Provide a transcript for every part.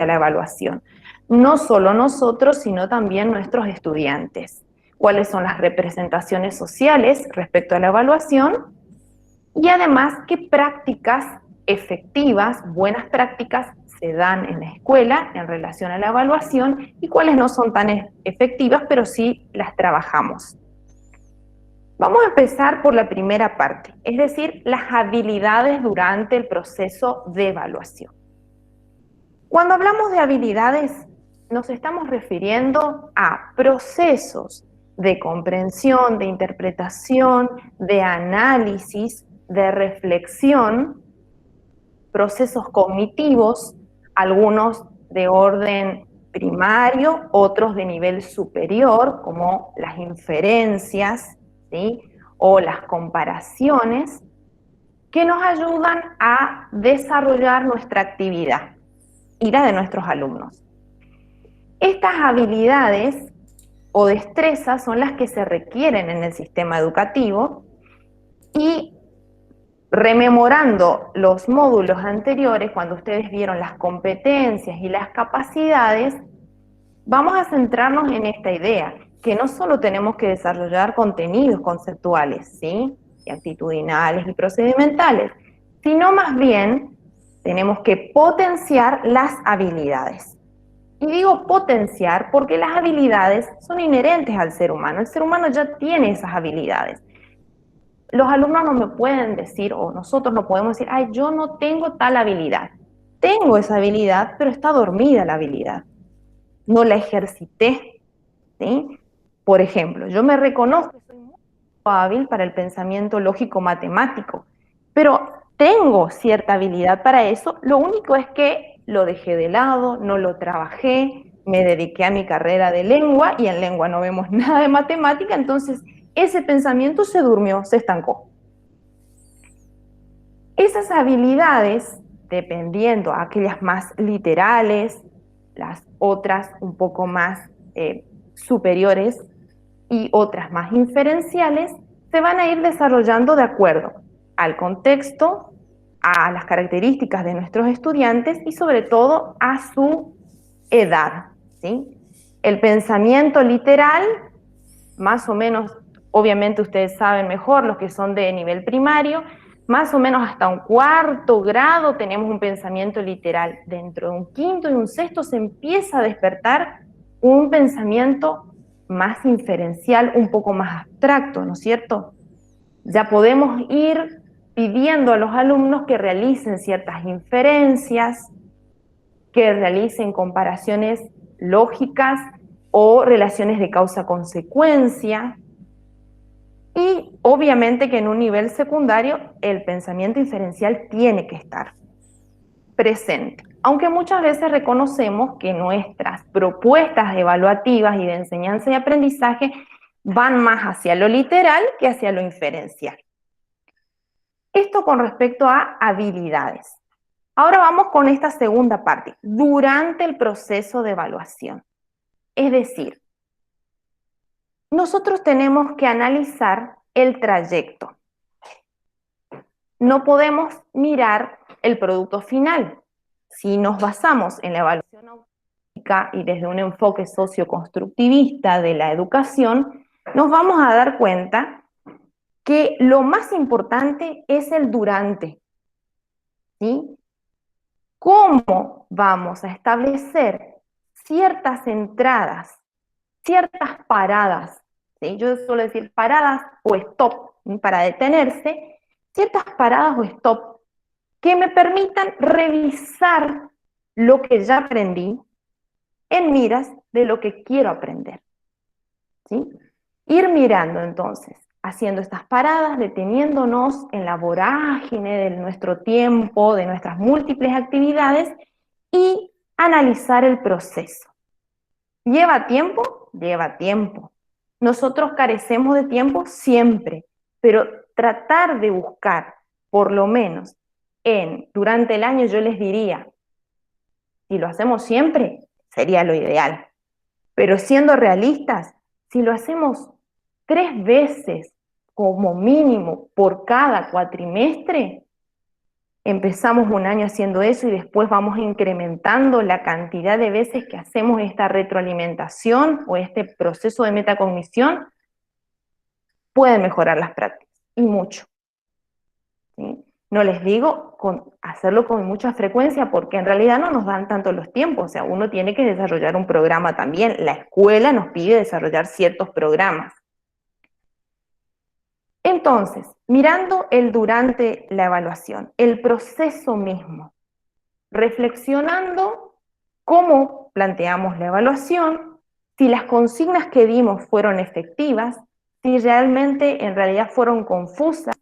a la evaluación. No solo nosotros, sino también nuestros estudiantes. ¿Cuáles son las representaciones sociales respecto a la evaluación? Y además, ¿qué prácticas efectivas, buenas prácticas, se dan en la escuela en relación a la evaluación y cuáles no son tan efectivas, pero sí las trabajamos? Vamos a empezar por la primera parte, es decir, las habilidades durante el proceso de evaluación. Cuando hablamos de habilidades, nos estamos refiriendo a procesos de comprensión, de interpretación, de análisis, de reflexión, procesos cognitivos, algunos de orden primario, otros de nivel superior, como las inferencias, ¿sí? O las comparaciones, que nos ayudan a desarrollar nuestra actividad y la de nuestros alumnos. Estas habilidades o destrezas son las que se requieren en el sistema educativo y rememorando los módulos anteriores, cuando ustedes vieron las competencias y las capacidades, vamos a centrarnos en esta idea, que no solo tenemos que desarrollar contenidos conceptuales, ¿sí? Y actitudinales y procedimentales, sino más bien tenemos que potenciar las habilidades. Y digo potenciar porque las habilidades son inherentes al ser humano. El ser humano ya tiene esas habilidades. Los alumnos no me pueden decir, o nosotros no podemos decir, ay, yo no tengo tal habilidad. Tengo esa habilidad, pero está dormida la habilidad. No la ejercité, ¿sí? Por ejemplo, yo me reconozco que soy muy hábil para el pensamiento lógico-matemático, pero tengo cierta habilidad para eso, lo único es que lo dejé de lado, no lo trabajé, me dediqué a mi carrera de lengua y en lengua no vemos nada de matemática, entonces ese pensamiento se durmió, se estancó. Esas habilidades, dependiendo a aquellas más literales, las otras un poco más superiores y otras más inferenciales, se van a ir desarrollando de acuerdo al contexto, a las características de nuestros estudiantes y sobre todo a su edad, ¿sí? El pensamiento literal, más o menos, obviamente ustedes saben mejor, los que son de nivel primario, más o menos hasta un cuarto grado tenemos un pensamiento literal. Dentro de un quinto y un sexto se empieza a despertar un pensamiento más inferencial, un poco más abstracto, ¿no es cierto? Ya podemos ir pidiendo a los alumnos que realicen ciertas inferencias, que realicen comparaciones lógicas o relaciones de causa-consecuencia. Y obviamente que en un nivel secundario el pensamiento inferencial tiene que estar presente. Aunque muchas veces reconocemos que nuestras propuestas evaluativas y de enseñanza y aprendizaje van más hacia lo literal que hacia lo inferencial. Esto con respecto a habilidades. Ahora vamos con esta segunda parte, durante el proceso de evaluación. Es decir, nosotros tenemos que analizar el trayecto. No podemos mirar el producto final. Si nos basamos en la evaluación auténtica y desde un enfoque socioconstructivista de la educación, nos vamos a dar cuenta que lo más importante es el durante, ¿sí? ¿Cómo vamos a establecer ciertas entradas, ciertas paradas? ¿Sí? Yo suelo decir paradas o stop, ¿sí? Para detenerse, ciertas paradas o stop que me permitan revisar lo que ya aprendí en miras de lo que quiero aprender, ¿sí? Ir mirando entonces, haciendo estas paradas, deteniéndonos en la vorágine de nuestro tiempo, de nuestras múltiples actividades y analizar el proceso. ¿Lleva tiempo? Lleva tiempo. Nosotros carecemos de tiempo siempre, pero tratar de buscar, por lo menos durante el año, yo les diría, si lo hacemos siempre, sería lo ideal. Pero siendo realistas, si lo hacemos 3 veces como mínimo por cada cuatrimestre, empezamos un año haciendo eso y después vamos incrementando la cantidad de veces que hacemos esta retroalimentación o este proceso de metacognición, pueden mejorar las prácticas, y mucho. ¿Sí? No les digo hacerlo con mucha frecuencia porque en realidad no nos dan tanto los tiempos, o sea, uno tiene que desarrollar un programa también, la escuela nos pide desarrollar ciertos programas. Entonces, mirando el durante la evaluación, el proceso mismo, reflexionando cómo planteamos la evaluación, si las consignas que dimos fueron efectivas, si realmente en realidad fueron confusas,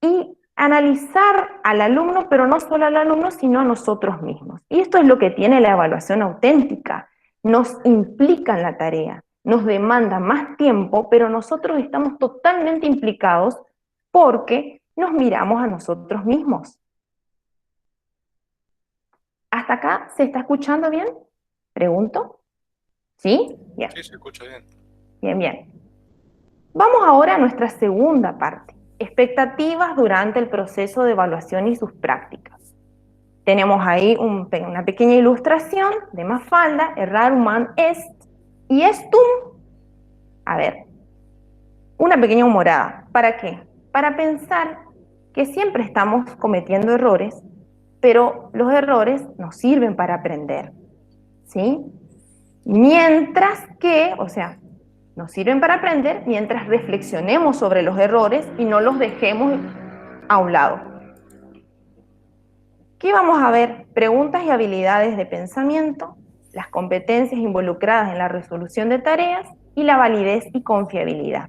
y analizar al alumno, pero no solo al alumno, sino a nosotros mismos. Y esto es lo que tiene la evaluación auténtica. Nos implica en la tarea, nos demanda más tiempo, pero nosotros estamos totalmente implicados porque nos miramos a nosotros mismos. ¿Hasta acá se está escuchando bien? Pregunto. ¿Sí? Bien. Sí, se escucha bien. Bien, bien. Vamos ahora a nuestra segunda parte, expectativas durante el proceso de evaluación y sus prácticas. Tenemos ahí una pequeña ilustración de Mafalda, errar human est, y estum, a ver, una pequeña humorada. ¿Para qué? Para pensar que siempre estamos cometiendo errores, pero los errores nos sirven para aprender, ¿sí? Mientras que, o sea, nos sirven para aprender mientras reflexionemos sobre los errores y no los dejemos a un lado. Aquí vamos a ver preguntas y habilidades de pensamiento, las competencias involucradas en la resolución de tareas y la validez y confiabilidad.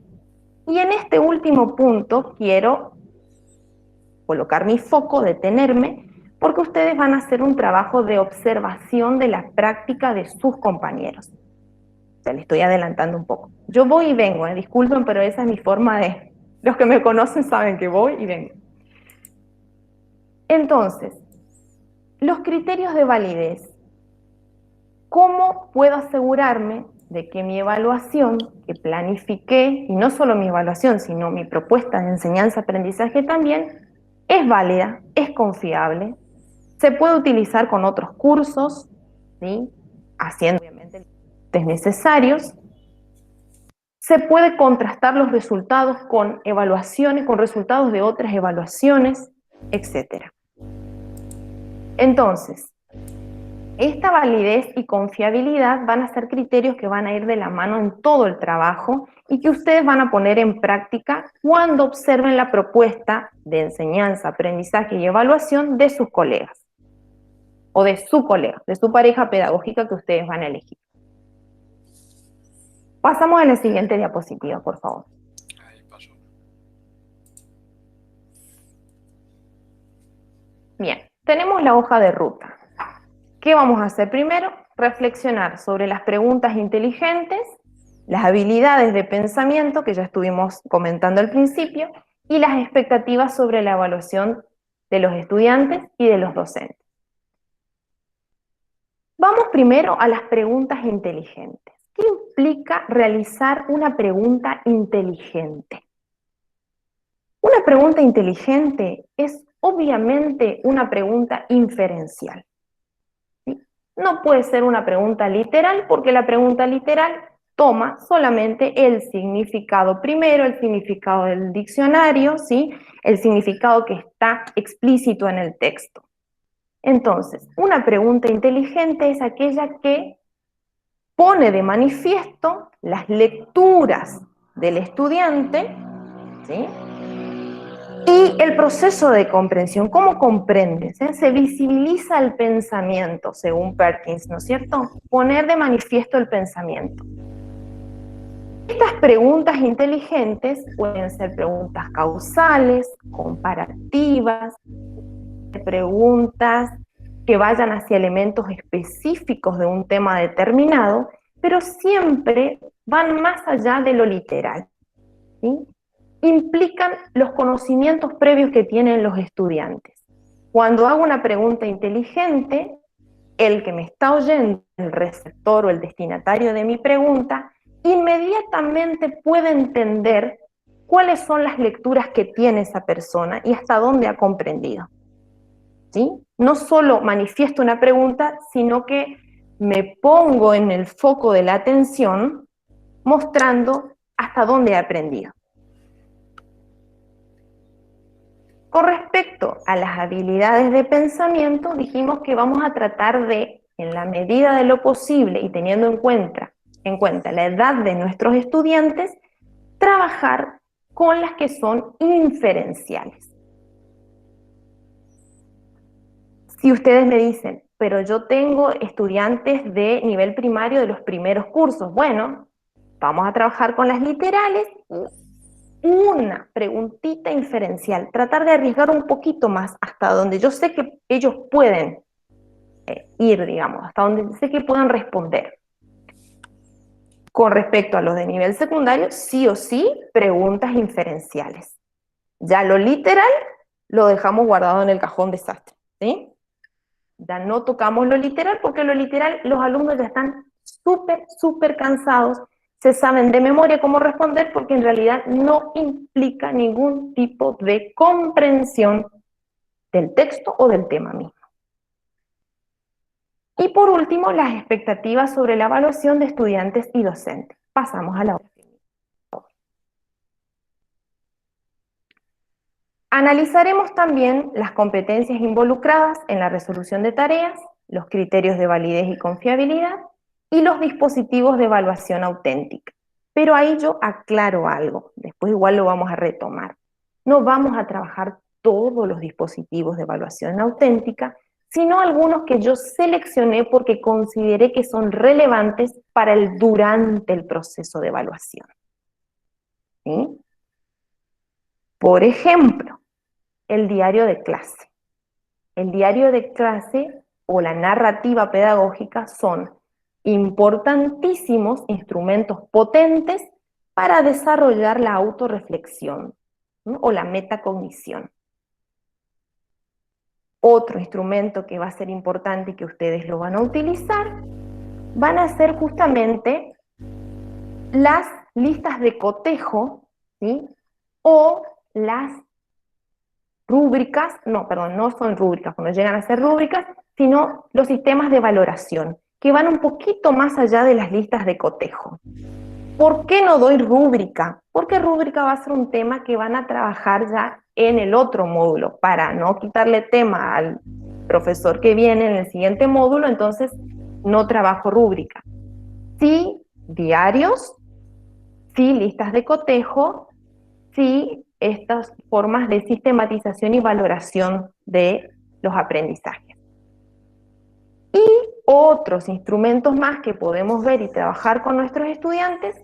Y en este último punto quiero colocar mi foco, detenerme, porque ustedes van a hacer un trabajo de observación de la práctica de sus compañeros. O sea, le estoy adelantando un poco. Yo voy y vengo, disculpen, pero esa es mi forma de... Los que me conocen saben que voy y vengo. Entonces, los criterios de validez. ¿Cómo puedo asegurarme de que mi evaluación que planifiqué, y no solo mi evaluación, sino mi propuesta de enseñanza-aprendizaje también, es válida, es confiable, se puede utilizar con otros cursos, ¿sí? Haciendo obviamente los ajustes necesarios, se puede contrastar los resultados con evaluaciones, con resultados de otras evaluaciones, etc. Entonces, esta validez y confiabilidad van a ser criterios que van a ir de la mano en todo el trabajo y que ustedes van a poner en práctica cuando observen la propuesta de enseñanza, aprendizaje y evaluación de sus colegas o de su colega, de su pareja pedagógica que ustedes van a elegir. Pasamos a la siguiente diapositiva, por favor. Ahí pasó. Bien, tenemos la hoja de ruta. ¿Qué vamos a hacer primero? Reflexionar sobre las preguntas inteligentes, las habilidades de pensamiento que ya estuvimos comentando al principio y las expectativas sobre la evaluación de los estudiantes y de los docentes. Vamos primero a las preguntas inteligentes. ¿Qué implica realizar una pregunta inteligente? Una pregunta inteligente es obviamente una pregunta inferencial. No puede ser una pregunta literal porque la pregunta literal toma solamente el significado primero, el significado del diccionario, ¿sí? El significado que está explícito en el texto. Entonces, una pregunta inteligente es aquella que pone de manifiesto las lecturas del estudiante, ¿sí? Y el proceso de comprensión, ¿cómo comprendes? Se visibiliza el pensamiento, según Perkins, ¿no es cierto? Poner de manifiesto el pensamiento. Estas preguntas inteligentes pueden ser preguntas causales, comparativas, preguntas que vayan hacia elementos específicos de un tema determinado, pero siempre van más allá de lo literal, ¿sí? Implican los conocimientos previos que tienen los estudiantes. Cuando hago una pregunta inteligente, el que me está oyendo, el receptor o el destinatario de mi pregunta, inmediatamente puede entender cuáles son las lecturas que tiene esa persona y hasta dónde ha comprendido. ¿Sí? No solo manifiesto una pregunta, sino que me pongo en el foco de la atención mostrando hasta dónde he aprendido. Con respecto a las habilidades de pensamiento, dijimos que vamos a tratar de, en la medida de lo posible y teniendo en cuenta la edad de nuestros estudiantes, trabajar con las que son inferenciales. Si ustedes me dicen, pero yo tengo estudiantes de nivel primario de los primeros cursos, bueno, vamos a trabajar con las literales y una preguntita inferencial, tratar de arriesgar un poquito más hasta donde yo sé que ellos pueden ir, digamos, hasta donde sé que puedan responder. Con respecto a los de nivel secundario, sí o sí, preguntas inferenciales. Ya lo literal lo dejamos guardado en el cajón desastre, ¿sí? Ya no tocamos lo literal porque lo literal los alumnos ya están súper cansados, se saben de memoria cómo responder porque en realidad no implica ningún tipo de comprensión del texto o del tema mismo. Y por último, las expectativas sobre la evaluación de estudiantes y docentes. Pasamos a la hora. Analizaremos también las competencias involucradas en la resolución de tareas, los criterios de validez y confiabilidad y los dispositivos de evaluación auténtica. Pero ahí yo aclaro algo, después igual lo vamos a retomar. No vamos a trabajar todos los dispositivos de evaluación auténtica, sino algunos que yo seleccioné porque consideré que son relevantes para el durante el proceso de evaluación. ¿Sí? Por ejemplo, el diario de clase. El diario de clase o la narrativa pedagógica son importantísimos instrumentos potentes para desarrollar la autorreflexión, ¿no? O la metacognición. Otro instrumento que va a ser importante y que ustedes lo van a utilizar van a ser justamente las listas de cotejo, ¿sí? O las rúbricas, no son rúbricas, cuando llegan a ser rúbricas, sino los sistemas de valoración, que van un poquito más allá de las listas de cotejo. ¿Por qué no doy rúbrica? Porque rúbrica va a ser un tema que van a trabajar ya en el otro módulo, para no quitarle tema al profesor que viene en el siguiente módulo, entonces no trabajo rúbrica. Sí, diarios, sí, listas de cotejo, sí, estas formas de sistematización y valoración de los aprendizajes. Y otros instrumentos más que podemos ver y trabajar con nuestros estudiantes,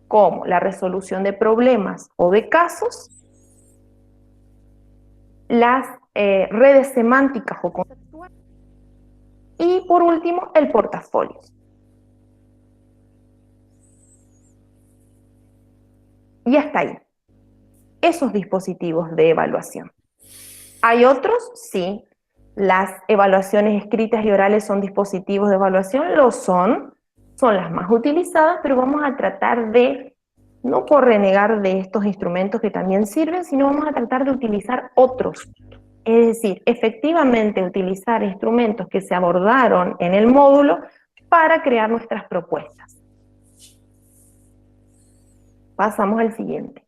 como la resolución de problemas o de casos, las redes semánticas o conceptuales, y por último, el portafolio. Y hasta ahí. Esos dispositivos de evaluación. ¿Hay otros? Sí. Las evaluaciones escritas y orales son dispositivos de evaluación, lo son las más utilizadas, pero vamos a tratar de, no por renegar de estos instrumentos que también sirven, sino vamos a tratar de utilizar otros. Es decir, efectivamente utilizar instrumentos que se abordaron en el módulo para crear nuestras propuestas. Pasamos al siguiente.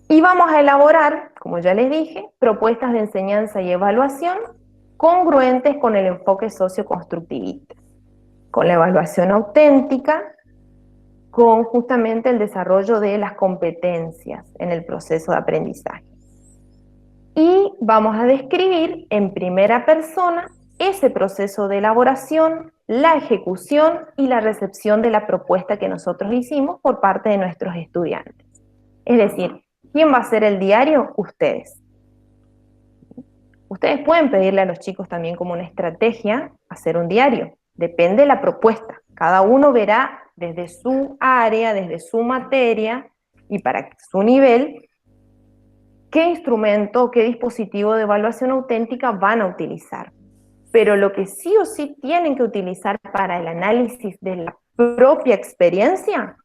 Y vamos a elaborar, como ya les dije, propuestas de enseñanza y evaluación congruentes con el enfoque socioconstructivista, con la evaluación auténtica, con justamente el desarrollo de las competencias en el proceso de aprendizaje. Y vamos a describir en primera persona ese proceso de elaboración, la ejecución y la recepción de la propuesta que nosotros hicimos por parte de nuestros estudiantes. Es decir, ¿quién va a hacer el diario? Ustedes. Ustedes pueden pedirle a los chicos también como una estrategia hacer un diario. Depende de la propuesta. Cada uno verá desde su área, desde su materia y para su nivel, qué instrumento, qué dispositivo de evaluación auténtica van a utilizar. Pero lo que sí o sí tienen que utilizar para el análisis de la propia experiencia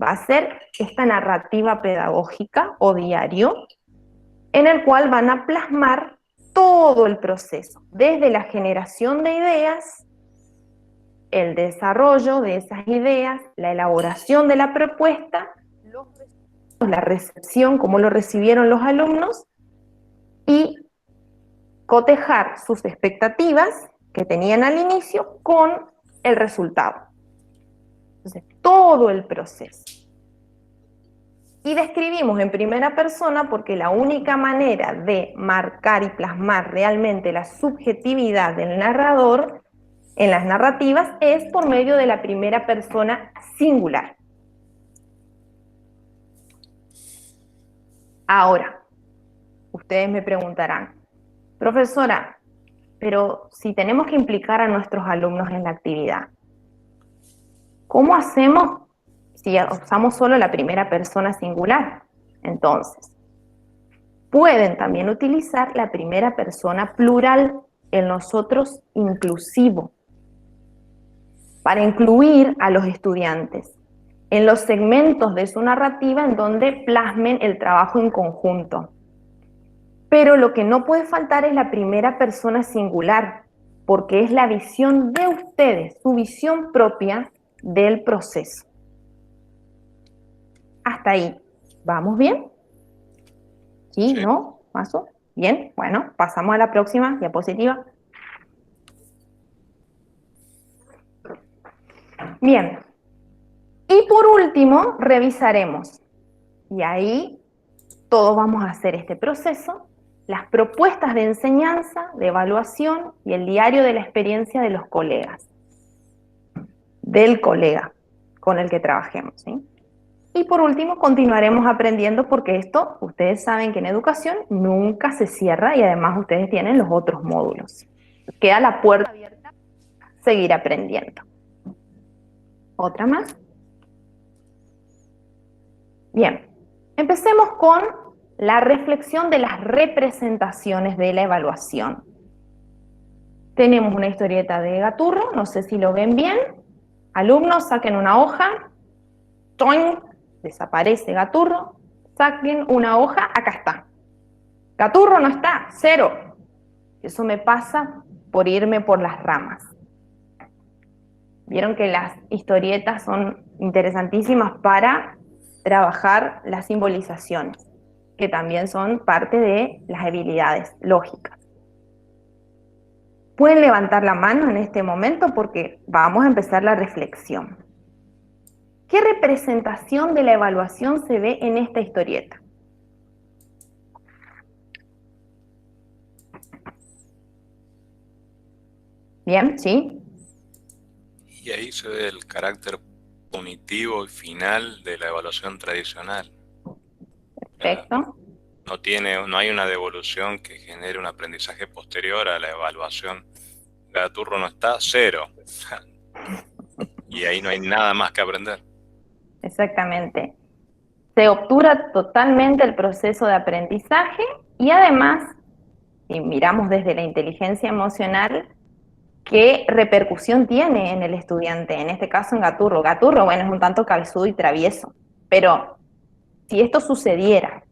va a ser esta narrativa pedagógica o diario en el cual van a plasmar todo el proceso, desde la generación de ideas, el desarrollo de esas ideas, la elaboración de la propuesta, la recepción, cómo lo recibieron los alumnos, y cotejar sus expectativas que tenían al inicio con el resultado. Entonces, todo el proceso. Y describimos en primera persona porque la única manera de marcar y plasmar realmente la subjetividad del narrador en las narrativas es por medio de la primera persona singular. Ahora, ustedes me preguntarán, profesora, pero si tenemos que implicar a nuestros alumnos en la actividad, ¿cómo hacemos si usamos solo la primera persona singular? Entonces, pueden también utilizar la primera persona plural, el nosotros inclusivo, para incluir a los estudiantes en los segmentos de su narrativa en donde plasmen el trabajo en conjunto. Pero lo que no puede faltar es la primera persona singular, porque es la visión de ustedes, su visión propia del proceso. Hasta ahí. ¿Vamos bien? ¿Sí? ¿No? ¿Paso? Bien. Bueno, pasamos a la próxima diapositiva. Bien. Y por último, revisaremos. Y ahí todos vamos a hacer este proceso, las propuestas de enseñanza, de evaluación y el diario de la experiencia de los colegas, del colega con el que trabajemos, ¿sí? Y por último, continuaremos aprendiendo porque esto, ustedes saben que en educación nunca se cierra y además ustedes tienen los otros módulos. Queda la puerta abierta a seguir aprendiendo. ¿Otra más? Bien, empecemos con la reflexión de las representaciones de la evaluación. Tenemos una historieta de Gaturro, no sé si lo ven bien. Alumnos, saquen una hoja. ¡Toing! Desaparece Gaturro. Saquen una hoja, acá está. Gaturro no está, 0. Eso me pasa por irme por las ramas. Vieron que las historietas son interesantísimas para trabajar las simbolizaciones, que también son parte de las habilidades lógicas. Pueden levantar la mano en este momento porque vamos a empezar la reflexión. ¿Qué representación de la evaluación se ve en esta historieta? Bien, ¿sí? Y ahí se ve el carácter punitivo y final de la evaluación tradicional. Perfecto. No hay una devolución que genere un aprendizaje posterior a la evaluación. Gaturro no está, 0. Y ahí no hay nada más que aprender. Exactamente. Se obtura totalmente el proceso de aprendizaje y además, si miramos desde la inteligencia emocional, ¿qué repercusión tiene en el estudiante? En este caso en Gaturro. Gaturro, bueno, es un tanto calzudo y travieso, pero si esto sucediera,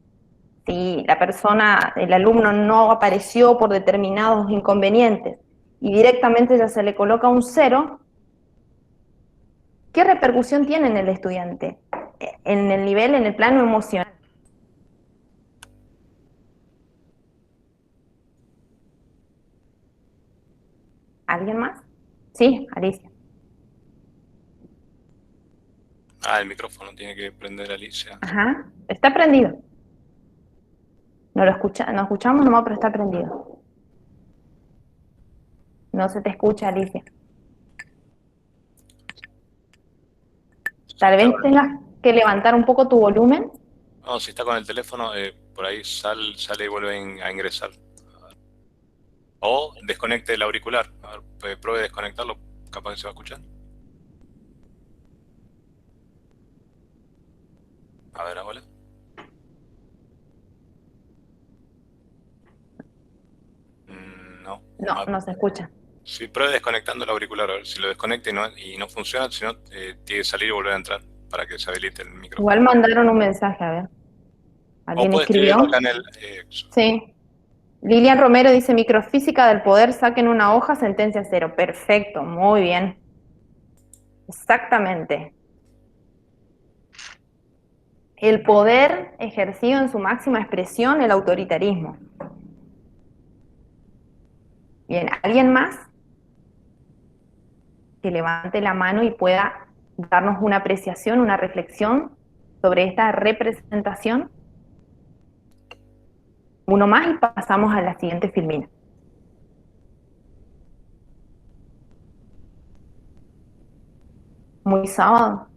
si la persona, el alumno no apareció por determinados inconvenientes y directamente ya se le coloca un 0, ¿qué repercusión tiene en el estudiante? En el nivel, en el plano emocional. ¿Alguien más? Sí, Alicia. El micrófono tiene que prender Alicia. Ajá, está prendido. No lo escucha, no escuchamos nomás, pero está prendido. No se te escucha, Alicia. Tal vez tengas que levantar un poco tu volumen. No, si está con el teléfono, por ahí sale y vuelve a ingresar. O desconecte el auricular. A ver, pruebe desconectarlo, capaz que se va a escuchar. A ver, hola. No. No, no se escucha. Sí, pruebe desconectando el auricular, a ver si lo desconecta y no funciona, si no, tiene que salir y volver a entrar. para que se habilite el micrófono. Igual mandaron un mensaje, a ver. O ¿Alguien puede escribió? escribirlo acá en el... Sí. Lilian Romero dice, microfísica del poder, saquen una hoja, sentencia cero. Perfecto, muy bien. Exactamente. El poder ejercido en su máxima expresión, el autoritarismo. Bien, ¿alguien más que levante la mano y pueda darnos una apreciación, una reflexión sobre esta representación? Uno más y pasamos a la siguiente filmina. Muy sábado.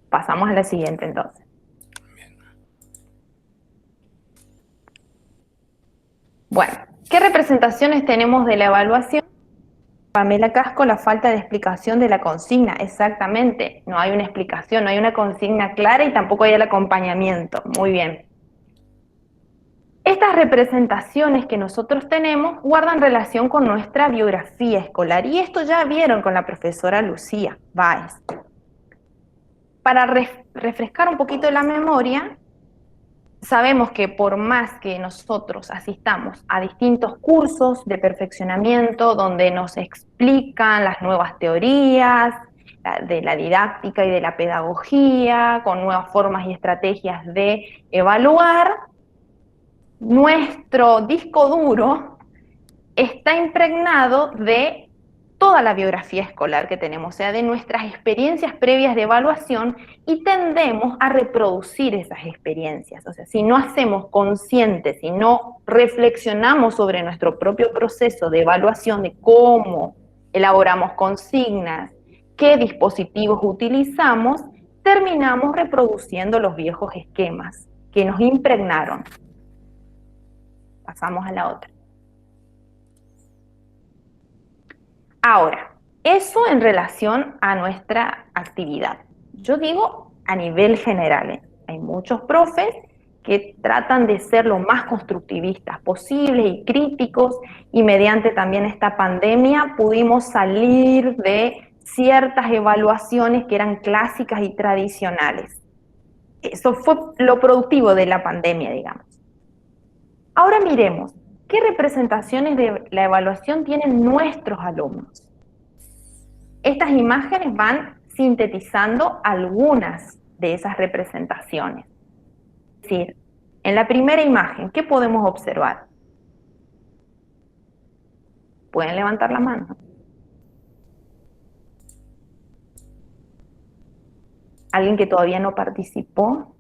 Pasamos a la siguiente entonces. Bueno, ¿qué representaciones tenemos de la evaluación? Pamela Casco, la falta de explicación de la consigna, exactamente. No hay una explicación, no hay una consigna clara y tampoco hay el acompañamiento. Muy bien. Estas representaciones que nosotros tenemos guardan relación con nuestra biografía escolar y esto ya vieron con la profesora Lucía Báez. Para refrescar un poquito la memoria, sabemos que por más que nosotros asistamos a distintos cursos de perfeccionamiento donde nos explican las nuevas teorías de la didáctica y de la pedagogía, con nuevas formas y estrategias de evaluar, nuestro disco duro está impregnado de toda la biografía escolar que tenemos, o sea, de nuestras experiencias previas de evaluación y tendemos a reproducir esas experiencias. O sea, si no hacemos conscientes, si no reflexionamos sobre nuestro propio proceso de evaluación, de cómo elaboramos consignas, qué dispositivos utilizamos, terminamos reproduciendo los viejos esquemas que nos impregnaron. Pasamos a la otra. Ahora, eso en relación a nuestra actividad. Yo digo a nivel general, ¿eh? Hay muchos profes que tratan de ser lo más constructivistas posibles y críticos, y mediante también esta pandemia pudimos salir de ciertas evaluaciones que eran clásicas y tradicionales. Eso fue lo productivo de la pandemia, digamos. Ahora miremos, ¿qué representaciones de la evaluación tienen nuestros alumnos? Estas imágenes van sintetizando algunas de esas representaciones. Es decir, en la primera imagen, ¿qué podemos observar? Pueden levantar la mano. ¿Alguien que todavía no participó?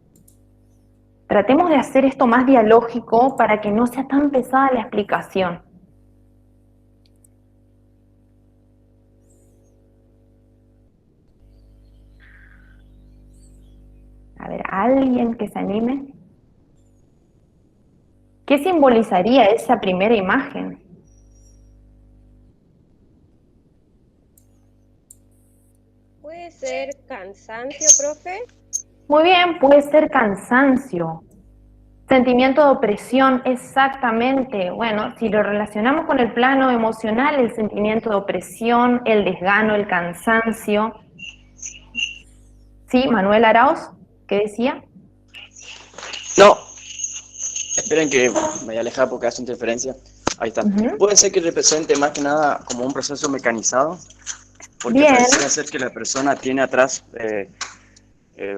Tratemos de hacer esto más dialógico para que no sea tan pesada la explicación. A ver, ¿alguien que se anime? ¿Qué simbolizaría esa primera imagen? ¿Puede ser cansancio, profe? Muy bien, puede ser cansancio. Sentimiento de opresión, exactamente. Bueno, si lo relacionamos con el plano emocional, el sentimiento de opresión, el desgano, el cansancio. Sí, Manuel Arauz, ¿qué decía? No, esperen que me voy a alejar porque hace interferencia. Ahí está. Puede ser que represente más que nada como un proceso mecanizado, porque Bien. pareciera ser que la persona tiene atrás,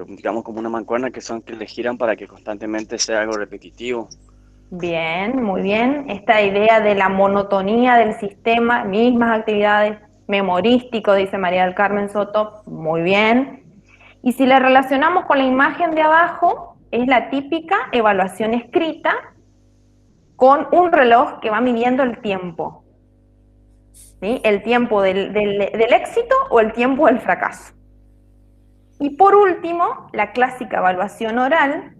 digamos, como una mancuerna que le giran para que constantemente sea algo repetitivo. Bien, muy bien. Esta idea de la monotonía del sistema, mismas actividades, memorístico, dice María del Carmen Soto, muy bien. Y si la relacionamos con la imagen de abajo, es la típica evaluación escrita con un reloj que va midiendo el tiempo. ¿Sí? El tiempo del éxito o el tiempo del fracaso. Y por último, la clásica evaluación oral,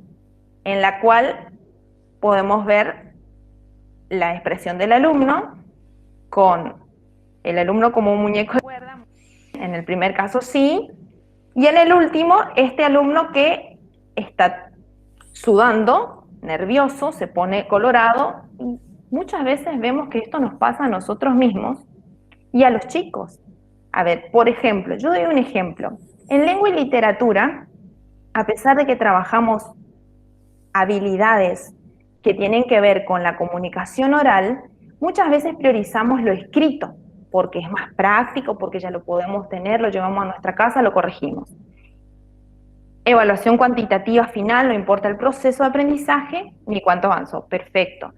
en la cual podemos ver la expresión del alumno con el alumno como un muñeco de cuerda, en el primer caso sí, y en el último, este alumno que está sudando, nervioso, se pone colorado, y muchas veces vemos que esto nos pasa a nosotros mismos y a los chicos A ver, por ejemplo, yo doy un ejemplo. En lengua y literatura, a pesar de que trabajamos habilidades que tienen que ver con la comunicación oral, muchas veces priorizamos lo escrito, porque es más práctico, porque ya lo podemos tener, lo llevamos a nuestra casa, lo corregimos. Evaluación cuantitativa final, no importa el proceso de aprendizaje ni cuánto avanzó, perfecto.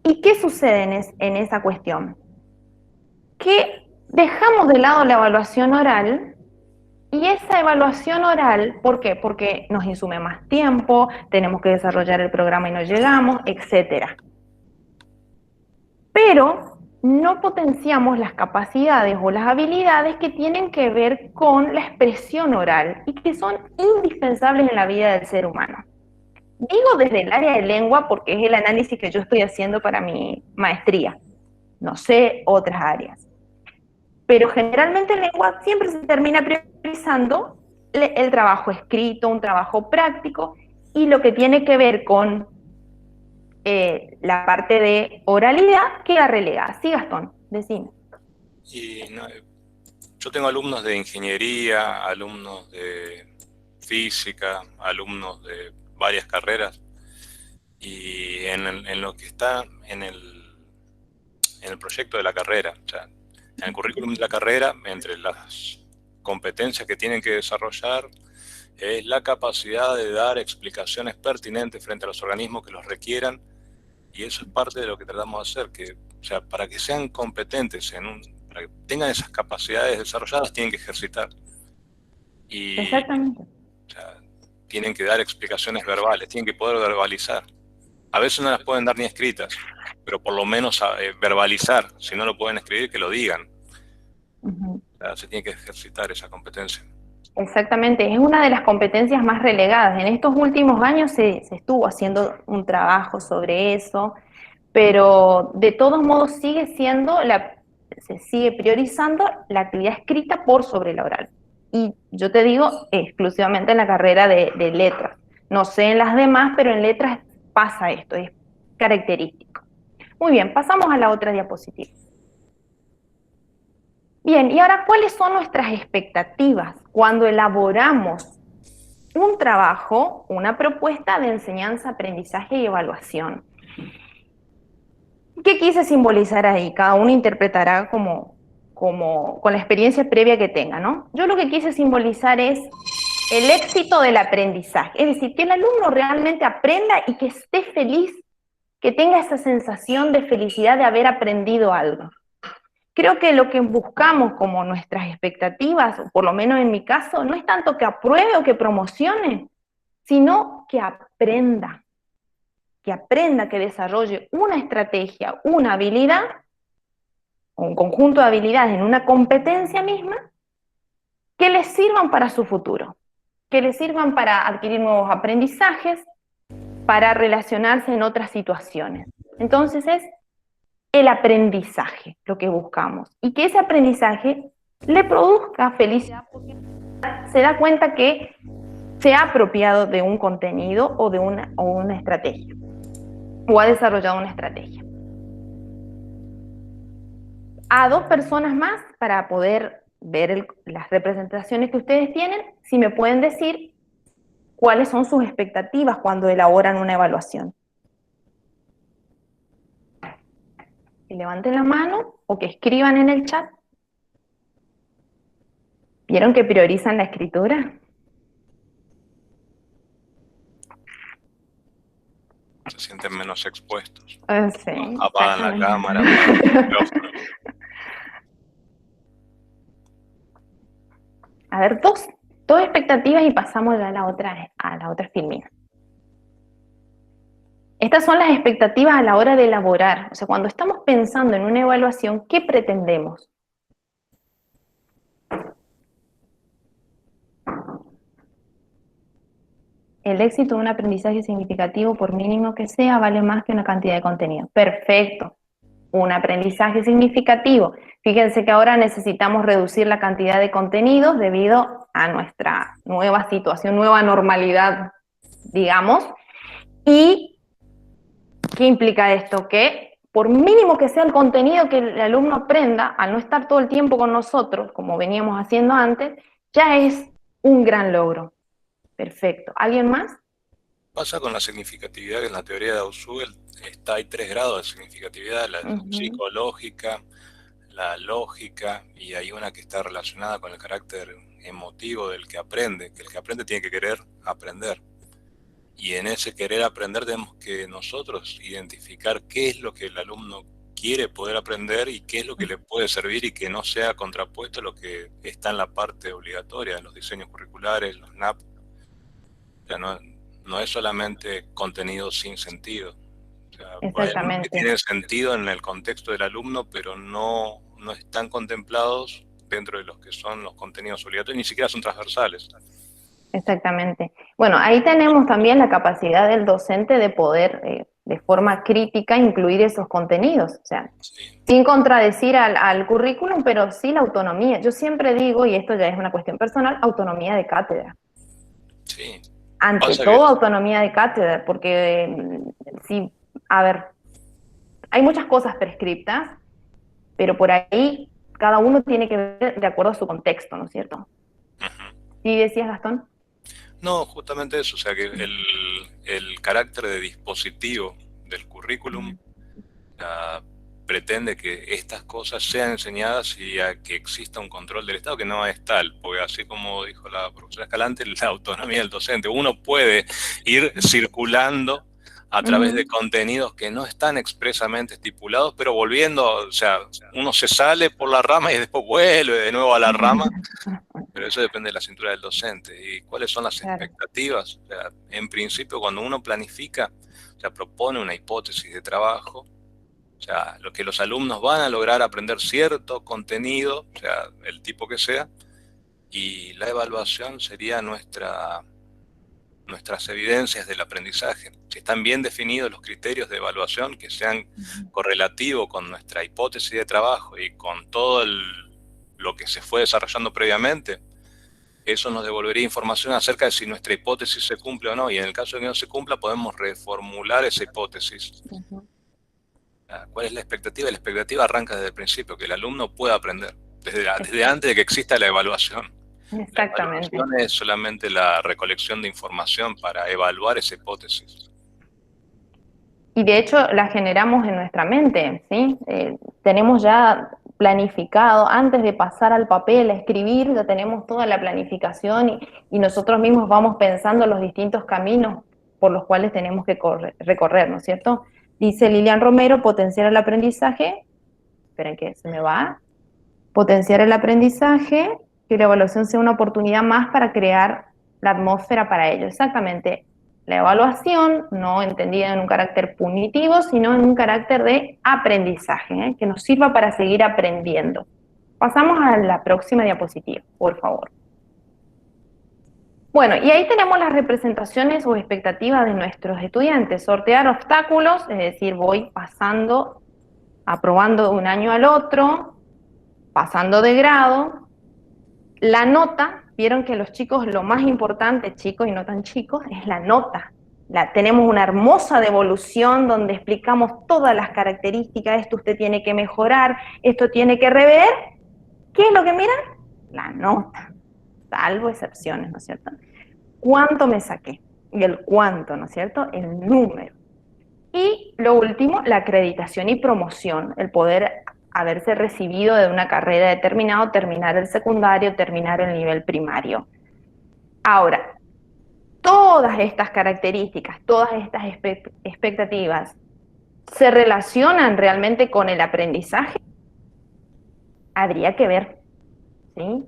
¿Y qué sucede en esa cuestión? Que dejamos de lado la evaluación oral, y esa evaluación oral, ¿por qué? Porque nos insume más tiempo, tenemos que desarrollar el programa y no llegamos, etc. Pero no potenciamos las capacidades o las habilidades que tienen que ver con la expresión oral y que son indispensables en la vida del ser humano. Digo desde el área de lengua porque es el análisis que yo estoy haciendo para mi maestría. No sé otras áreas. Pero generalmente en lengua siempre se termina priorizando el trabajo escrito, un trabajo práctico, y lo que tiene que ver con la parte de oralidad queda relegada. Sí, Gastón, decime. Y no, yo tengo alumnos de ingeniería, alumnos de física, alumnos de varias carreras, y en lo que está en el proyecto de la carrera, o sea, en el currículum de la carrera, entre las competencias que tienen que desarrollar, es la capacidad de dar explicaciones pertinentes frente a los organismos que los requieran, y eso es parte de lo que tratamos de hacer, que, o sea, para que sean competentes, para que tengan esas capacidades desarrolladas, tienen que ejercitar. Y, Exactamente. o sea, tienen que dar explicaciones verbales, tienen que poder verbalizar. A veces no las pueden dar ni escritas, pero por lo menos verbalizar. Si no lo pueden escribir, que lo digan. O sea, se tiene que ejercitar esa competencia. Exactamente, es una de las competencias más relegadas. En estos últimos años se estuvo haciendo un trabajo sobre eso, pero de todos modos se sigue priorizando la actividad escrita por sobre la oral. Y yo te digo, exclusivamente en la carrera de letras. No sé en las demás, pero en letras pasa esto, es característico. Muy bien, pasamos a la otra diapositiva. Bien, y ahora, ¿cuáles son nuestras expectativas cuando elaboramos un trabajo, una propuesta de enseñanza, aprendizaje y evaluación? ¿Qué quise simbolizar ahí? Cada uno interpretará con la experiencia previa que tenga, ¿no? Yo lo que quise simbolizar es el éxito del aprendizaje, es decir, que el alumno realmente aprenda y que esté feliz, que tenga esa sensación de felicidad de haber aprendido algo. Creo que lo que buscamos como nuestras expectativas, o por lo menos en mi caso, no es tanto que apruebe o que promocione, sino que aprenda, que desarrolle una estrategia, una habilidad, o un conjunto de habilidades en una competencia misma, que les sirvan para su futuro, que les sirvan para adquirir nuevos aprendizajes, para relacionarse en otras situaciones. Entonces es el aprendizaje lo que buscamos, y que ese aprendizaje le produzca felicidad porque se da cuenta que se ha apropiado de un contenido o de una estrategia, o ha desarrollado una estrategia. A 2 personas más para poder ver las representaciones que ustedes tienen, si me pueden decir cuáles son sus expectativas cuando elaboran una evaluación. Que levanten la mano o que escriban en el chat. ¿Vieron que priorizan la escritura? Se sienten menos expuestos. Sí, apagan la cámara, apagan el micrófono. A ver, dos expectativas y pasamos a la otra filmina. Estas son las expectativas a la hora de elaborar. O sea, cuando estamos pensando en una evaluación, ¿qué pretendemos? El éxito de un aprendizaje significativo, por mínimo que sea, vale más que una cantidad de contenido. Perfecto. Un aprendizaje significativo. Fíjense que ahora necesitamos reducir la cantidad de contenidos debido a nuestra nueva situación, nueva normalidad, digamos. ¿Y qué implica esto? Que por mínimo que sea el contenido que el alumno aprenda, al no estar todo el tiempo con nosotros, como veníamos haciendo antes, ya es un gran logro. Perfecto. ¿Alguien más? Pasa con la significatividad que en la teoría de Ausubel hay 3 grados de significatividad, la psicológica, la lógica, y hay una que está relacionada con el carácter emotivo del que aprende, que el que aprende tiene que querer aprender. Y en ese querer aprender tenemos que nosotros identificar qué es lo que el alumno quiere poder aprender y qué es lo que le puede servir y que no sea contrapuesto a lo que está en la parte obligatoria, en los diseños curriculares, los NAP. O sea, no es solamente contenido sin sentido. O sea, exactamente. tienen sentido en el contexto del alumno, pero no están contemplados dentro de los que son los contenidos obligatorios, ni siquiera son transversales. Exactamente. Bueno, ahí tenemos también la capacidad del docente de poder, de forma crítica, incluir esos contenidos. O sea, sí, sin contradecir al currículum, pero sí la autonomía. Yo siempre digo, y esto ya es una cuestión personal, autonomía de cátedra. Sí. Ante todo, autonomía de cátedra, porque sí, a ver, hay muchas cosas prescriptas, pero por ahí cada uno tiene que ver de acuerdo a su contexto, ¿no es cierto? ¿Sí decías, Gastón? No, justamente eso, o sea que el carácter de dispositivo del currículum pretende que estas cosas sean enseñadas y a que exista un control del Estado que no es tal, porque así como dijo la profesora Escalante, la autonomía del docente, uno puede ir circulando a través de contenidos que no están expresamente estipulados, pero volviendo, o sea, uno se sale por la rama y después vuelve de nuevo a la rama, pero eso depende de la cintura del docente. ¿Y cuáles son las expectativas? O sea, en principio, cuando uno planifica, o sea, propone una hipótesis de trabajo, o sea, lo que los alumnos van a lograr aprender cierto contenido, o sea, el tipo que sea, y la evaluación sería nuestras evidencias del aprendizaje. Si están bien definidos los criterios de evaluación, que sean correlativos con nuestra hipótesis de trabajo y con todo lo que se fue desarrollando previamente, eso nos devolvería información acerca de si nuestra hipótesis se cumple o no, y en el caso de que no se cumpla podemos reformular esa hipótesis. ¿Cuál es la expectativa? La expectativa arranca desde el principio, que el alumno pueda aprender, desde antes de que exista la evaluación. Exactamente. La evaluación es solamente la recolección de información para evaluar esa hipótesis. Y de hecho la generamos en nuestra mente, ¿sí? Tenemos ya planificado, antes de pasar al papel, a escribir, ya tenemos toda la planificación y nosotros mismos vamos pensando los distintos caminos por los cuales tenemos que recorrer, ¿no es cierto? Dice Lilian Romero, potenciar el aprendizaje, esperen que se me va, potenciar el aprendizaje, que la evaluación sea una oportunidad más para crear la atmósfera para ello. Exactamente, la evaluación no entendida en un carácter punitivo, sino en un carácter de aprendizaje, que nos sirva para seguir aprendiendo. Pasamos a la próxima diapositiva, por favor. Bueno, y ahí tenemos las representaciones o expectativas de nuestros estudiantes. Sortear obstáculos, es decir, voy pasando, aprobando de un año al otro, pasando de grado. La nota, vieron que los chicos, lo más importante, chicos y no tan chicos, es la nota. Tenemos una hermosa devolución donde explicamos todas las características, esto usted tiene que mejorar, esto tiene que rever. ¿Qué es lo que miran? La nota, salvo excepciones, ¿no es cierto? ¿Cuánto me saqué? Y el cuánto, ¿no es cierto? El número. Y lo último, la acreditación y promoción, el poder haberse recibido de una carrera determinada, terminar el secundario, terminar el nivel primario. Ahora, todas estas características, todas estas expectativas, ¿se relacionan realmente con el aprendizaje? Habría que ver, ¿sí?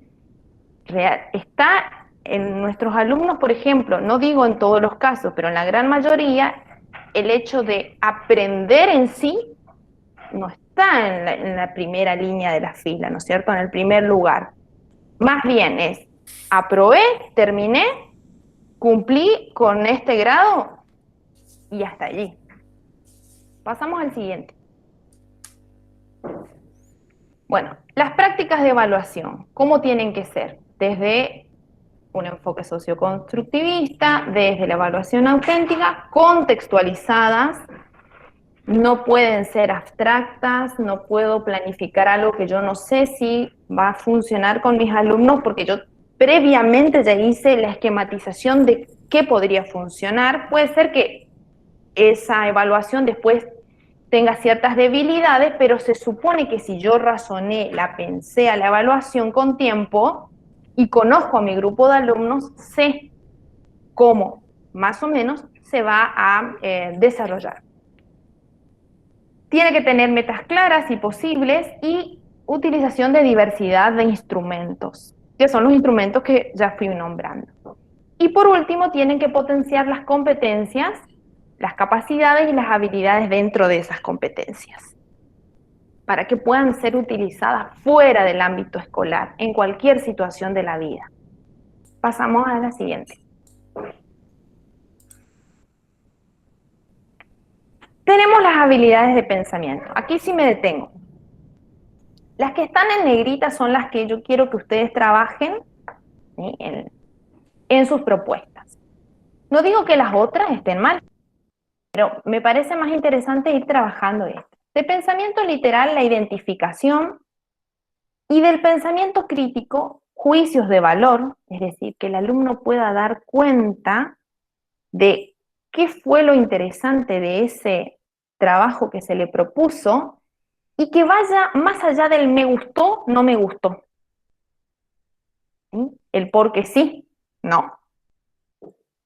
Está en nuestros alumnos, por ejemplo, no digo en todos los casos, pero en la gran mayoría, el hecho de aprender en sí no está en la primera línea de la fila, ¿no es cierto? En el primer lugar. Más bien es, aprobé, terminé, cumplí con este grado y hasta allí. Pasamos al siguiente. Bueno, las prácticas de evaluación, ¿cómo tienen que ser? Desde un enfoque socioconstructivista, desde la evaluación auténtica, contextualizadas, no pueden ser abstractas, no puedo planificar algo que yo no sé si va a funcionar con mis alumnos porque yo previamente ya hice la esquematización de qué podría funcionar. Puede ser que esa evaluación después tenga ciertas debilidades, pero se supone que si yo razoné, la pensé a la evaluación con tiempo y conozco a mi grupo de alumnos, sé cómo más o menos se va a desarrollar. Tiene que tener metas claras y posibles y utilización de diversidad de instrumentos, que son los instrumentos que ya fui nombrando. Y por último, tienen que potenciar las competencias, las capacidades y las habilidades dentro de esas competencias, para que puedan ser utilizadas fuera del ámbito escolar, en cualquier situación de la vida. Pasamos a la siguiente. Tenemos las habilidades de pensamiento. Aquí sí me detengo. Las que están en negrita son las que yo quiero que ustedes trabajen, ¿sí?, en sus propuestas. No digo que las otras estén mal, pero me parece más interesante ir trabajando esto. De pensamiento literal, la identificación, y del pensamiento crítico, juicios de valor, es decir, que el alumno pueda dar cuenta de qué fue lo interesante de ese trabajo que se le propuso y que vaya más allá del me gustó, no me gustó. ¿Sí? El porque sí, no.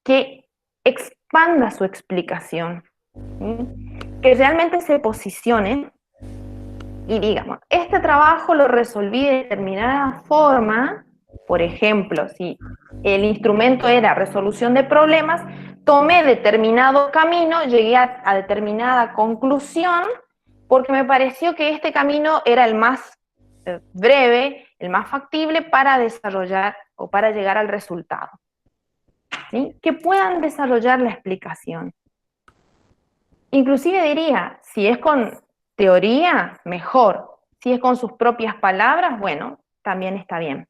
Que expanda su explicación, ¿sí? Que realmente se posicione y digamos, este trabajo lo resolví de determinada forma. Por ejemplo, si el instrumento era resolución de problemas, tomé determinado camino, llegué a determinada conclusión, porque me pareció que este camino era el más breve, el más factible para desarrollar o para llegar al resultado. ¿Sí? Que puedan desarrollar la explicación. Inclusive diría, si es con teoría, mejor. Si es con sus propias palabras, bueno, también está bien.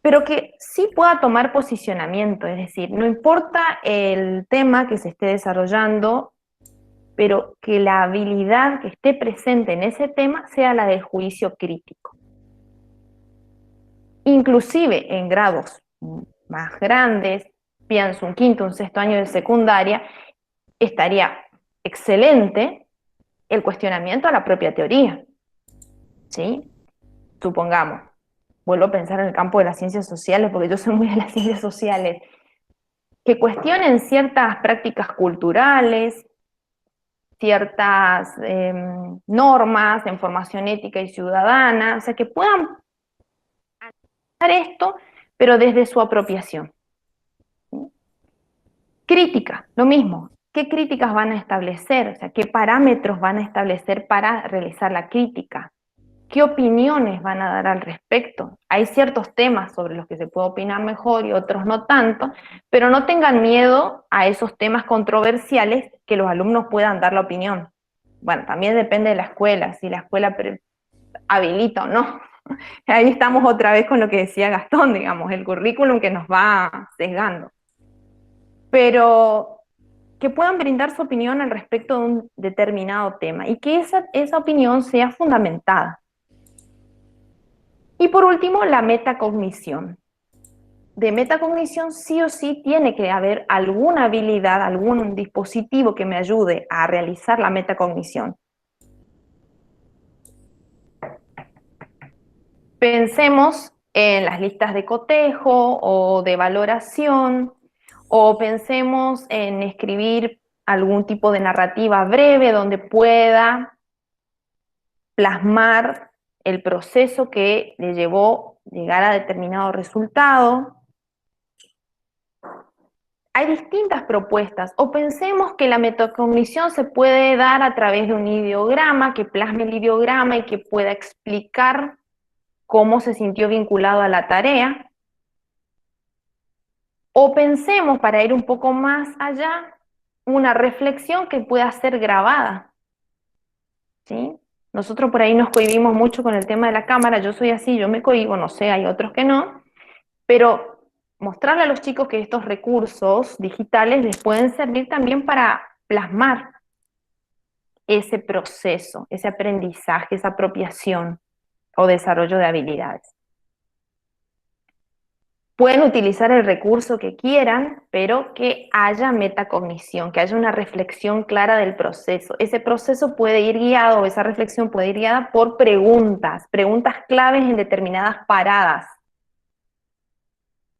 Pero que sí pueda tomar posicionamiento, es decir, no importa el tema que se esté desarrollando, pero que la habilidad que esté presente en ese tema sea la del juicio crítico. Inclusive en grados más grandes, pienso un quinto, un sexto año de secundaria, estaría excelente el cuestionamiento a la propia teoría, ¿sí? Supongamos, vuelvo a pensar en el campo de las ciencias sociales, porque yo soy muy de las ciencias sociales, que cuestionen ciertas prácticas culturales, ciertas normas en formación ética y ciudadana, o sea, que puedan analizar esto, pero desde su apropiación. ¿Sí? Crítica, lo mismo. ¿Qué críticas van a establecer? O sea, ¿qué parámetros van a establecer para realizar la crítica? ¿Qué opiniones van a dar al respecto? Hay ciertos temas sobre los que se puede opinar mejor y otros no tanto, pero no tengan miedo a esos temas controversiales que los alumnos puedan dar la opinión. Bueno, también depende de la escuela, si la escuela habilita o no. Ahí estamos otra vez con lo que decía Gastón, digamos, el currículum que nos va sesgando. Pero que puedan brindar su opinión al respecto de un determinado tema y que esa opinión sea fundamentada. Y por último, la metacognición. De metacognición sí o sí tiene que haber alguna habilidad, algún dispositivo que me ayude a realizar la metacognición. Pensemos en las listas de cotejo o de valoración, o pensemos en escribir algún tipo de narrativa breve donde pueda plasmar el proceso que le llevó a llegar a determinado resultado. Hay distintas propuestas, o pensemos que la metacognición se puede dar a través de un ideograma, que plasme el ideograma y que pueda explicar cómo se sintió vinculado a la tarea. O pensemos, para ir un poco más allá, una reflexión que pueda ser grabada, ¿sí? Nosotros por ahí nos cohibimos mucho con el tema de la cámara, yo soy así, yo me cohibo, no sé, hay otros que no, pero mostrarle a los chicos que estos recursos digitales les pueden servir también para plasmar ese proceso, ese aprendizaje, esa apropiación o desarrollo de habilidades. Pueden utilizar el recurso que quieran, pero que haya metacognición, que haya una reflexión clara del proceso. Ese proceso puede ir guiado, o esa reflexión puede ir guiada por preguntas claves en determinadas paradas.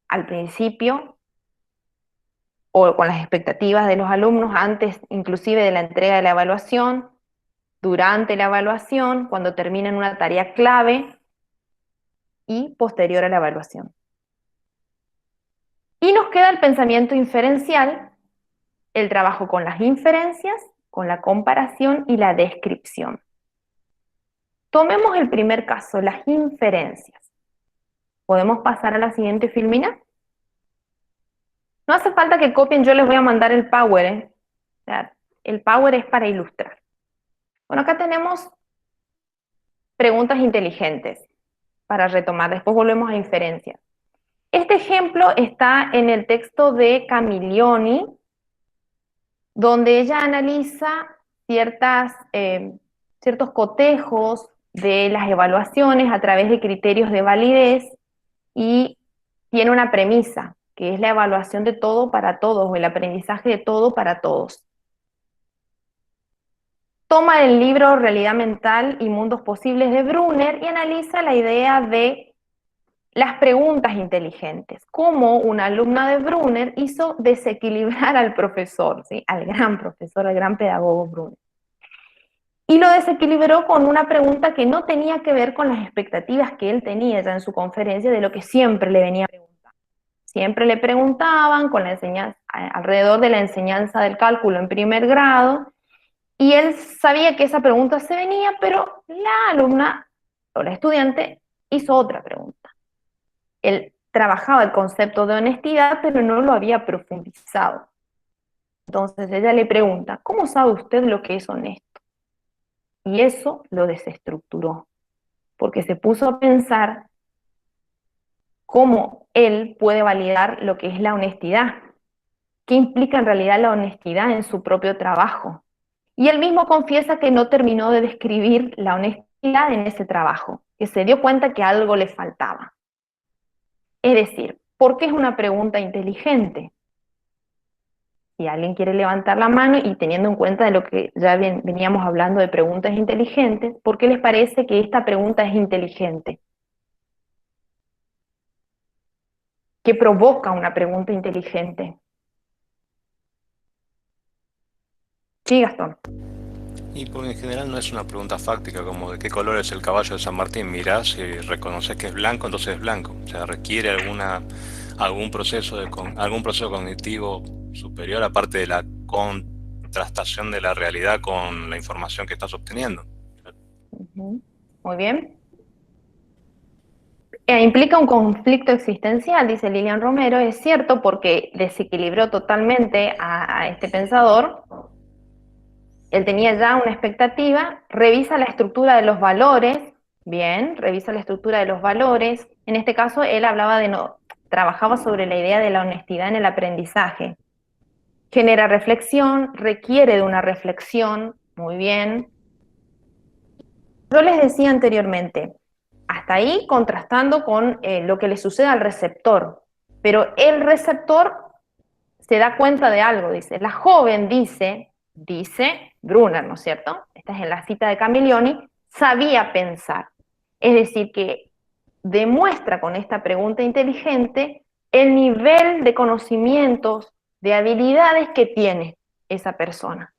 Al principio, o con las expectativas de los alumnos, antes inclusive de la entrega de la evaluación, durante la evaluación, cuando terminen una tarea clave y posterior a la evaluación. Y nos queda el pensamiento inferencial, el trabajo con las inferencias, con la comparación y la descripción. Tomemos el primer caso, las inferencias. ¿Podemos pasar a la siguiente filmina? No hace falta que copien, yo les voy a mandar el Power, ¿eh? O sea, el Power es para ilustrar. Bueno, acá tenemos preguntas inteligentes, para retomar, después volvemos a inferencias. Este ejemplo está en el texto de Camiglioni, donde ella analiza ciertos cotejos de las evaluaciones a través de criterios de validez y tiene una premisa, que es la evaluación de todo para todos o el aprendizaje de todo para todos. Toma el libro Realidad Mental y Mundos Posibles de Brunner y analiza la idea de las preguntas inteligentes, cómo una alumna de Brunner hizo desequilibrar al profesor, ¿sí? Al gran profesor, al gran pedagogo Brunner. Y lo desequilibró con una pregunta que no tenía que ver con las expectativas que él tenía ya en su conferencia de lo que siempre le venía preguntando. Siempre le preguntaban con la enseñanza, alrededor de la enseñanza del cálculo en primer grado, y él sabía que esa pregunta se venía, pero la alumna o la estudiante hizo otra pregunta. Él trabajaba el concepto de honestidad, pero no lo había profundizado. Entonces ella le pregunta, ¿cómo sabe usted lo que es honesto? Y eso lo desestructuró, porque se puso a pensar cómo él puede validar lo que es la honestidad, qué implica en realidad la honestidad en su propio trabajo. Y él mismo confiesa que no terminó de describir la honestidad en ese trabajo, que se dio cuenta que algo le faltaba. Es decir, ¿por qué es una pregunta inteligente? Si alguien quiere levantar la mano y teniendo en cuenta de lo que ya veníamos hablando de preguntas inteligentes, ¿por qué les parece que esta pregunta es inteligente? ¿Qué provoca una pregunta inteligente? Sí, Gastón. Y porque en general no es una pregunta fáctica, como de qué color es el caballo de San Martín. Mirás y reconoces que es blanco, entonces es blanco. O sea, requiere algún proceso cognitivo superior, aparte de la contrastación de la realidad con la información que estás obteniendo. Muy bien. Implica un conflicto existencial, dice Lilian Romero, es cierto, porque desequilibró totalmente a este pensador. Él tenía ya una expectativa, revisa la estructura de los valores, bien, revisa la estructura de los valores. En este caso, él trabajaba sobre la idea de la honestidad en el aprendizaje. Genera reflexión, requiere de una reflexión, muy bien. Yo les decía anteriormente, hasta ahí contrastando con lo que le sucede al receptor, pero el receptor se da cuenta de algo, dice, la joven dice Brunner, ¿no es cierto? Esta es en la cita de Camiglioni, sabía pensar. Es decir, que demuestra con esta pregunta inteligente el nivel de conocimientos, de habilidades que tiene esa persona.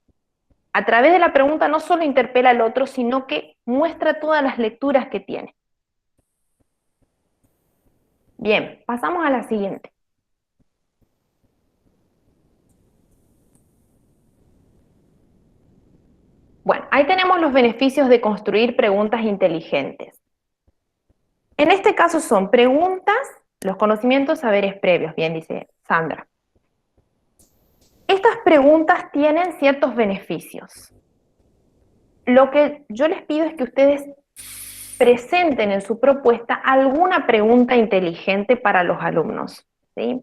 A través de la pregunta no solo interpela al otro, sino que muestra todas las lecturas que tiene. Bien, pasamos a la siguiente. Bueno, ahí tenemos los beneficios de construir preguntas inteligentes. En este caso son preguntas, los conocimientos, saberes previos, bien dice Sandra. Estas preguntas tienen ciertos beneficios. Lo que yo les pido es que ustedes presenten en su propuesta alguna pregunta inteligente para los alumnos, ¿sí?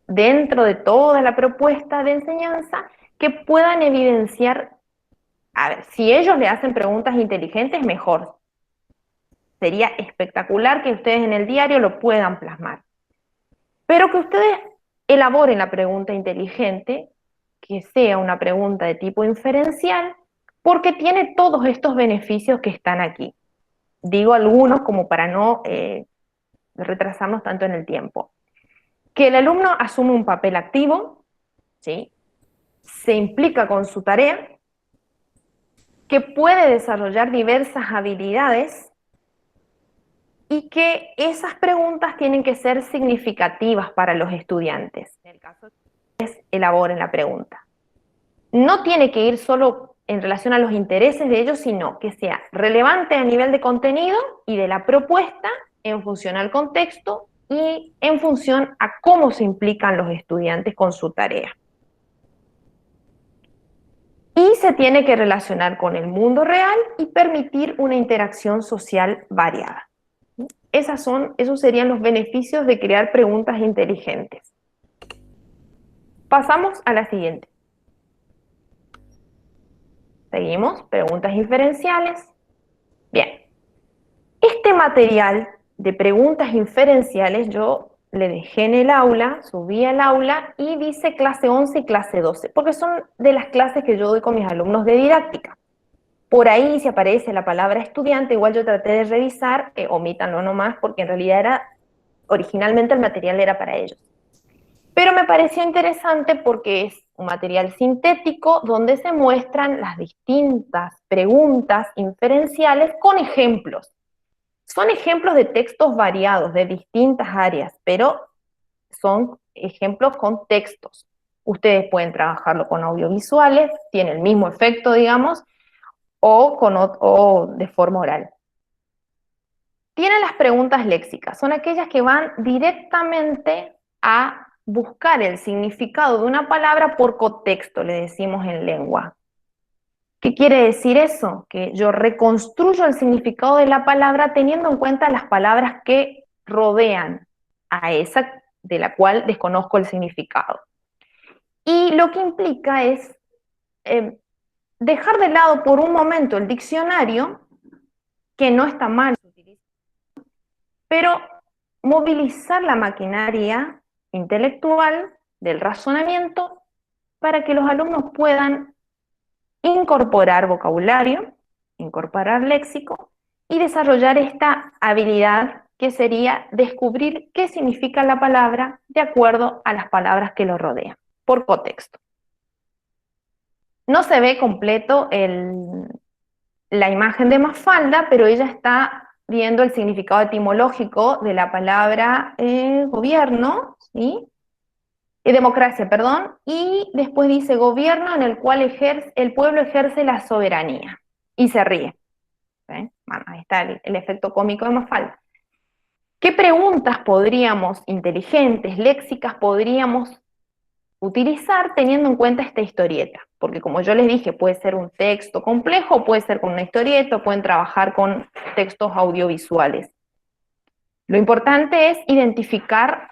Dentro de toda la propuesta de enseñanza, que puedan evidenciar A ver, si ellos le hacen preguntas inteligentes, mejor. Sería espectacular que ustedes en el diario lo puedan plasmar. Pero que ustedes elaboren la pregunta inteligente, que sea una pregunta de tipo inferencial, porque tiene todos estos beneficios que están aquí. Digo algunos como para no retrasarnos tanto en el tiempo. Que el alumno asume un papel activo, ¿sí? Se implica con su tarea, que puede desarrollar diversas habilidades y que esas preguntas tienen que ser significativas para los estudiantes. En el caso es elaboren la pregunta. No tiene que ir solo en relación a los intereses de ellos, sino que sea relevante a nivel de contenido y de la propuesta en función al contexto y en función a cómo se implican los estudiantes con su tarea. Y se tiene que relacionar con el mundo real y permitir una interacción social variada. Esos serían los beneficios de crear preguntas inteligentes. Pasamos a la siguiente. Seguimos, preguntas inferenciales. Bien, este material de preguntas inferenciales yo le dejé en el aula, subí al aula y dice clase 11 y clase 12, porque son de las clases que yo doy con mis alumnos de didáctica. Por ahí si aparece la palabra estudiante, igual yo traté de revisar, omítanlo nomás, porque en realidad originalmente el material era para ellos. Pero me pareció interesante porque es un material sintético donde se muestran las distintas preguntas inferenciales con ejemplos. Son ejemplos de textos variados, de distintas áreas, pero son ejemplos con textos. Ustedes pueden trabajarlo con audiovisuales, tiene el mismo efecto, digamos, o de forma oral. Tienen las preguntas léxicas, son aquellas que van directamente a buscar el significado de una palabra por contexto, le decimos en lengua. ¿Qué quiere decir eso? Que yo reconstruyo el significado de la palabra teniendo en cuenta las palabras que rodean a esa de la cual desconozco el significado. Y lo que implica es dejar de lado por un momento el diccionario, que no está mal, pero movilizar la maquinaria intelectual del razonamiento para que los alumnos puedan incorporar vocabulario, incorporar léxico y desarrollar esta habilidad que sería descubrir qué significa la palabra de acuerdo a las palabras que lo rodean, por contexto. No se ve completo la imagen de Mafalda, pero ella está viendo el significado etimológico de la palabra gobierno, ¿sí? Democracia, perdón, y después dice gobierno en el cual el pueblo ejerce la soberanía, y se ríe. ¿Sí? Bueno, ahí está el efecto cómico de Mafalda. ¿Qué preguntas inteligentes, léxicas, podríamos utilizar teniendo en cuenta esta historieta? Porque como yo les dije, puede ser un texto complejo, puede ser con una historieta, pueden trabajar con textos audiovisuales. Lo importante es identificar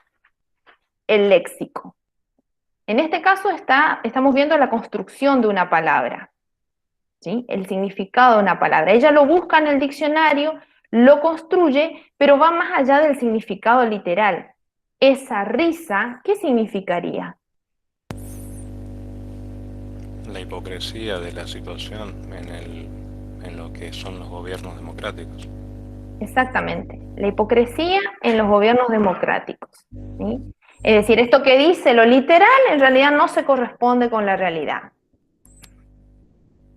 el léxico. En este caso estamos viendo la construcción de una palabra, ¿sí? El significado de una palabra. Ella lo busca en el diccionario, lo construye, pero va más allá del significado literal. Esa risa, ¿qué significaría? La hipocresía de la situación en lo que son los gobiernos democráticos. Exactamente, la hipocresía en los gobiernos democráticos, ¿sí? Es decir, esto que dice lo literal en realidad no se corresponde con la realidad.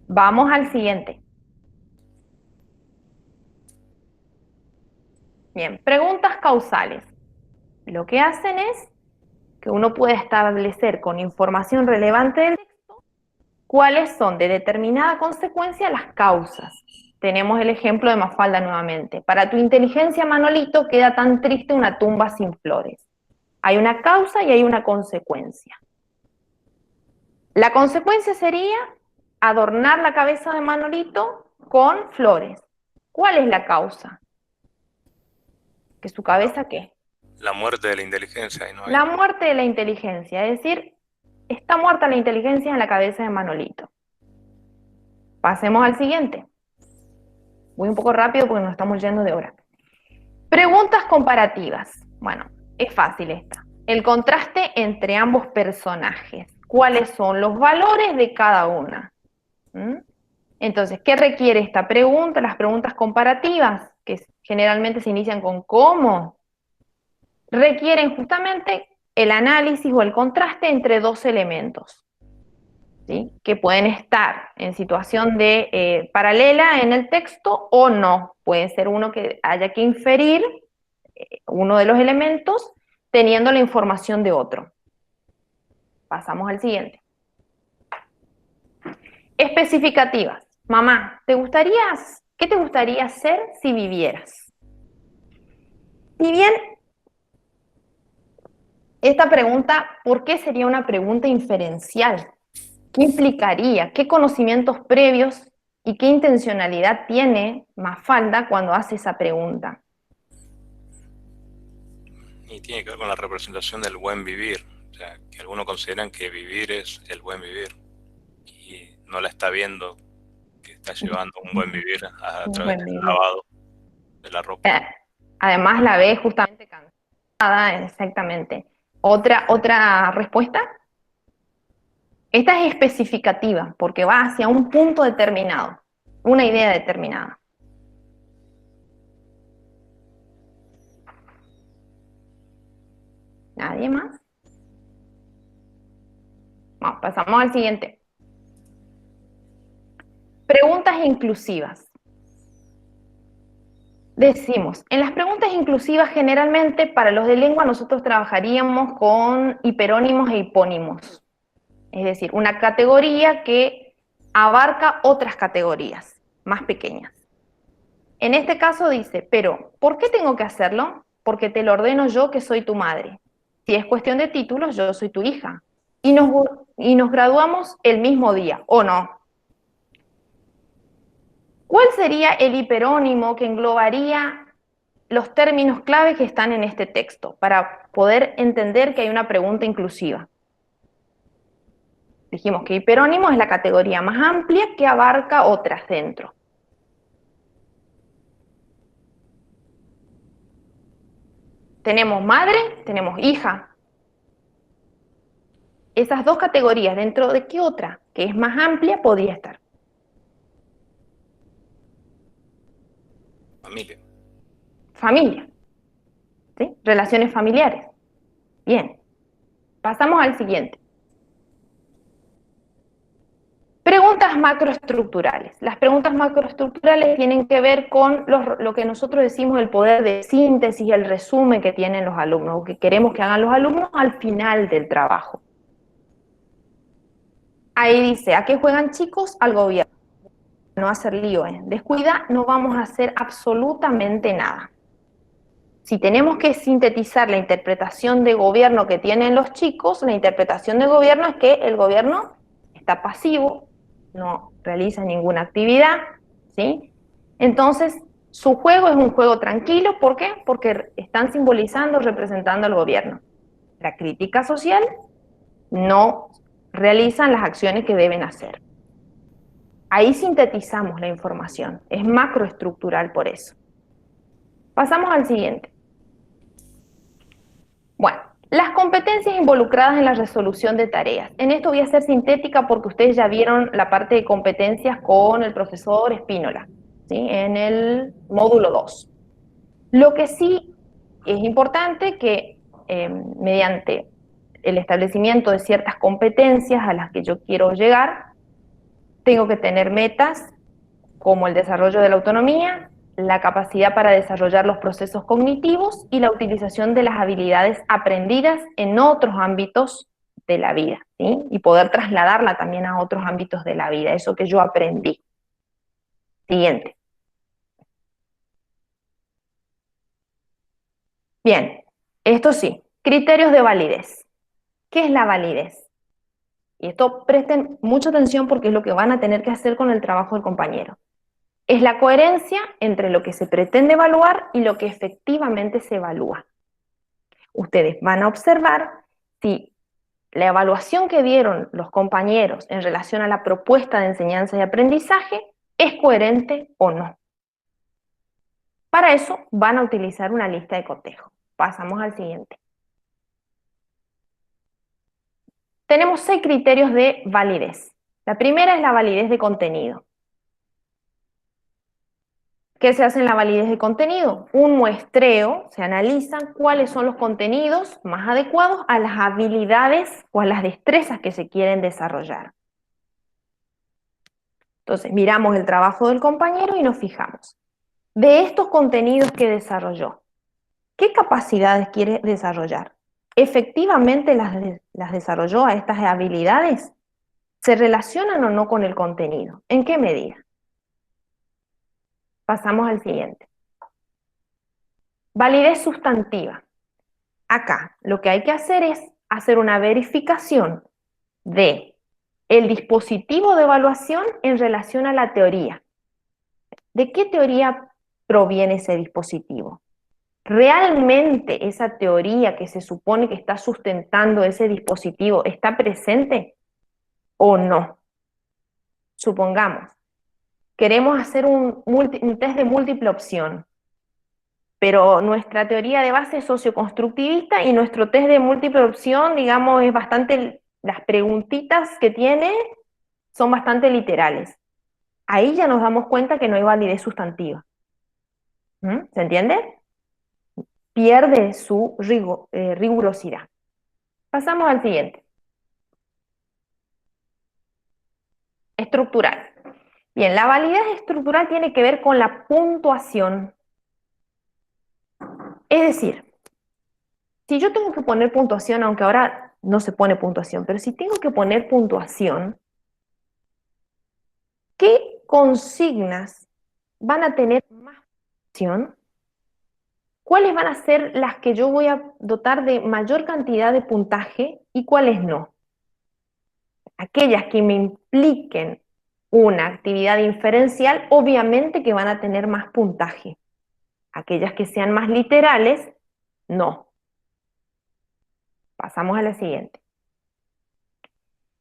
Vamos al siguiente. Bien, preguntas causales. Lo que hacen es que uno puede establecer con información relevante del texto cuáles son de determinada consecuencia las causas. Tenemos el ejemplo de Mafalda nuevamente. Para tu inteligencia, Manolito, queda tan triste una tumba sin flores. Hay una causa y hay una consecuencia. La consecuencia sería adornar la cabeza de Manolito con flores. ¿Cuál es la causa? ¿Que su cabeza qué? La muerte de la inteligencia. Y no hay... La muerte de la inteligencia, es decir, está muerta la inteligencia en la cabeza de Manolito. Pasemos al siguiente. Voy un poco rápido porque nos estamos yendo de hora. Preguntas comparativas. Bueno, es fácil esta. El contraste entre ambos personajes. ¿Cuáles son los valores de cada una? Entonces, ¿qué requiere esta pregunta? Las preguntas comparativas, que generalmente se inician con ¿cómo? Requieren justamente el análisis o el contraste entre dos elementos, ¿sí? Que pueden estar en situación de paralela en el texto o no. Puede ser uno que haya que inferir uno de los elementos teniendo la información de otro. Pasamos al siguiente. Especificativas. Mamá, ¿qué te gustaría hacer si vivieras? Si bien esta pregunta, ¿por qué sería una pregunta inferencial? ¿Qué implicaría? ¿Qué conocimientos previos y qué intencionalidad tiene Mafalda cuando hace esa pregunta? Y tiene que ver con la representación del buen vivir. O sea, que algunos consideran que vivir es el buen vivir. Y no la está viendo que está llevando un buen vivir a través del lavado de la ropa. Además la ve justamente cansada, exactamente. ¿Otra respuesta? Esta es especificativa, porque va hacia un punto determinado, una idea determinada. ¿Nadie más? Vamos, pasamos al siguiente. Preguntas inclusivas. Decimos, en las preguntas inclusivas generalmente para los de lengua nosotros trabajaríamos con hiperónimos e hipónimos. Es decir, una categoría que abarca otras categorías más pequeñas. En este caso dice, pero ¿por qué tengo que hacerlo? Porque te lo ordeno yo que soy tu madre. Si es cuestión de títulos, yo soy tu hija. Y nos graduamos el mismo día, ¿o no? ¿Cuál sería el hiperónimo que englobaría los términos clave que están en este texto para poder entender que hay una pregunta inclusiva? Dijimos que hiperónimo es la categoría más amplia que abarca otras dentro. Tenemos madre, tenemos hija. Esas dos categorías, ¿dentro de qué otra, que es más amplia, podría estar? Familia. Familia. ¿Sí? Relaciones familiares. Bien. Pasamos al siguiente. Preguntas macroestructurales. Las preguntas macroestructurales tienen que ver con lo que nosotros decimos el poder de síntesis y el resumen que tienen los alumnos, o que queremos que hagan los alumnos al final del trabajo. Ahí dice, ¿a qué juegan chicos? Al gobierno. No hacer lío, descuida, no vamos a hacer absolutamente nada. Si tenemos que sintetizar la interpretación de gobierno que tienen los chicos, la interpretación de gobierno es que el gobierno está pasivo, no realiza ninguna actividad, ¿sí? Entonces, su juego es un juego tranquilo, ¿por qué? Porque están simbolizando, representando al gobierno. La crítica social no realizan las acciones que deben hacer. Ahí sintetizamos la información, es macroestructural por eso. Pasamos al siguiente. Bueno, las competencias involucradas en la resolución de tareas. En esto voy a ser sintética porque ustedes ya vieron la parte de competencias con el profesor Espínola, ¿sí? En el módulo 2. Lo que sí es importante que mediante el establecimiento de ciertas competencias a las que yo quiero llegar, tengo que tener metas como el desarrollo de la autonomía, la capacidad para desarrollar los procesos cognitivos y la utilización de las habilidades aprendidas en otros ámbitos de la vida, ¿sí? Y poder trasladarla también a otros ámbitos de la vida, eso que yo aprendí. Siguiente. Bien, esto sí, criterios de validez. ¿Qué es la validez? Y esto presten mucha atención porque es lo que van a tener que hacer con el trabajo del compañero. Es la coherencia entre lo que se pretende evaluar y lo que efectivamente se evalúa. Ustedes van a observar si la evaluación que dieron los compañeros en relación a la propuesta de enseñanza y aprendizaje es coherente o no. Para eso van a utilizar una lista de cotejo. Pasamos al siguiente. Tenemos 6 criterios de validez. La primera es la validez de contenido. ¿Qué se hace en la validez de contenido? Un muestreo, se analizan cuáles son los contenidos más adecuados a las habilidades o a las destrezas que se quieren desarrollar. Entonces, miramos el trabajo del compañero y nos fijamos. De estos contenidos que desarrolló, ¿qué capacidades quiere desarrollar? ¿Efectivamente las desarrolló a estas habilidades? ¿Se relacionan o no con el contenido? ¿En qué medida? Pasamos al siguiente. Validez sustantiva. Acá lo que hay que hacer es hacer una verificación de el dispositivo de evaluación en relación a la teoría. ¿De qué teoría proviene ese dispositivo? ¿Realmente esa teoría que se supone que está sustentando ese dispositivo está presente o no? Supongamos, queremos hacer un test de múltiple opción, pero nuestra teoría de base es socioconstructivista y nuestro test de múltiple opción, digamos, es bastante, las preguntitas que tiene son bastante literales. Ahí ya nos damos cuenta que no hay validez sustantiva. ¿Se entiende? Pierde su rigurosidad. Pasamos al siguiente. Estructural. Bien, la validez estructural tiene que ver con la puntuación. Es decir, si yo tengo que poner puntuación, aunque ahora no se pone puntuación, pero si tengo que poner puntuación, ¿qué consignas van a tener más puntuación? ¿Cuáles van a ser las que yo voy a dotar de mayor cantidad de puntaje y cuáles no? Aquellas que me impliquen una actividad inferencial, obviamente que van a tener más puntaje. Aquellas que sean más literales, no. Pasamos a la siguiente.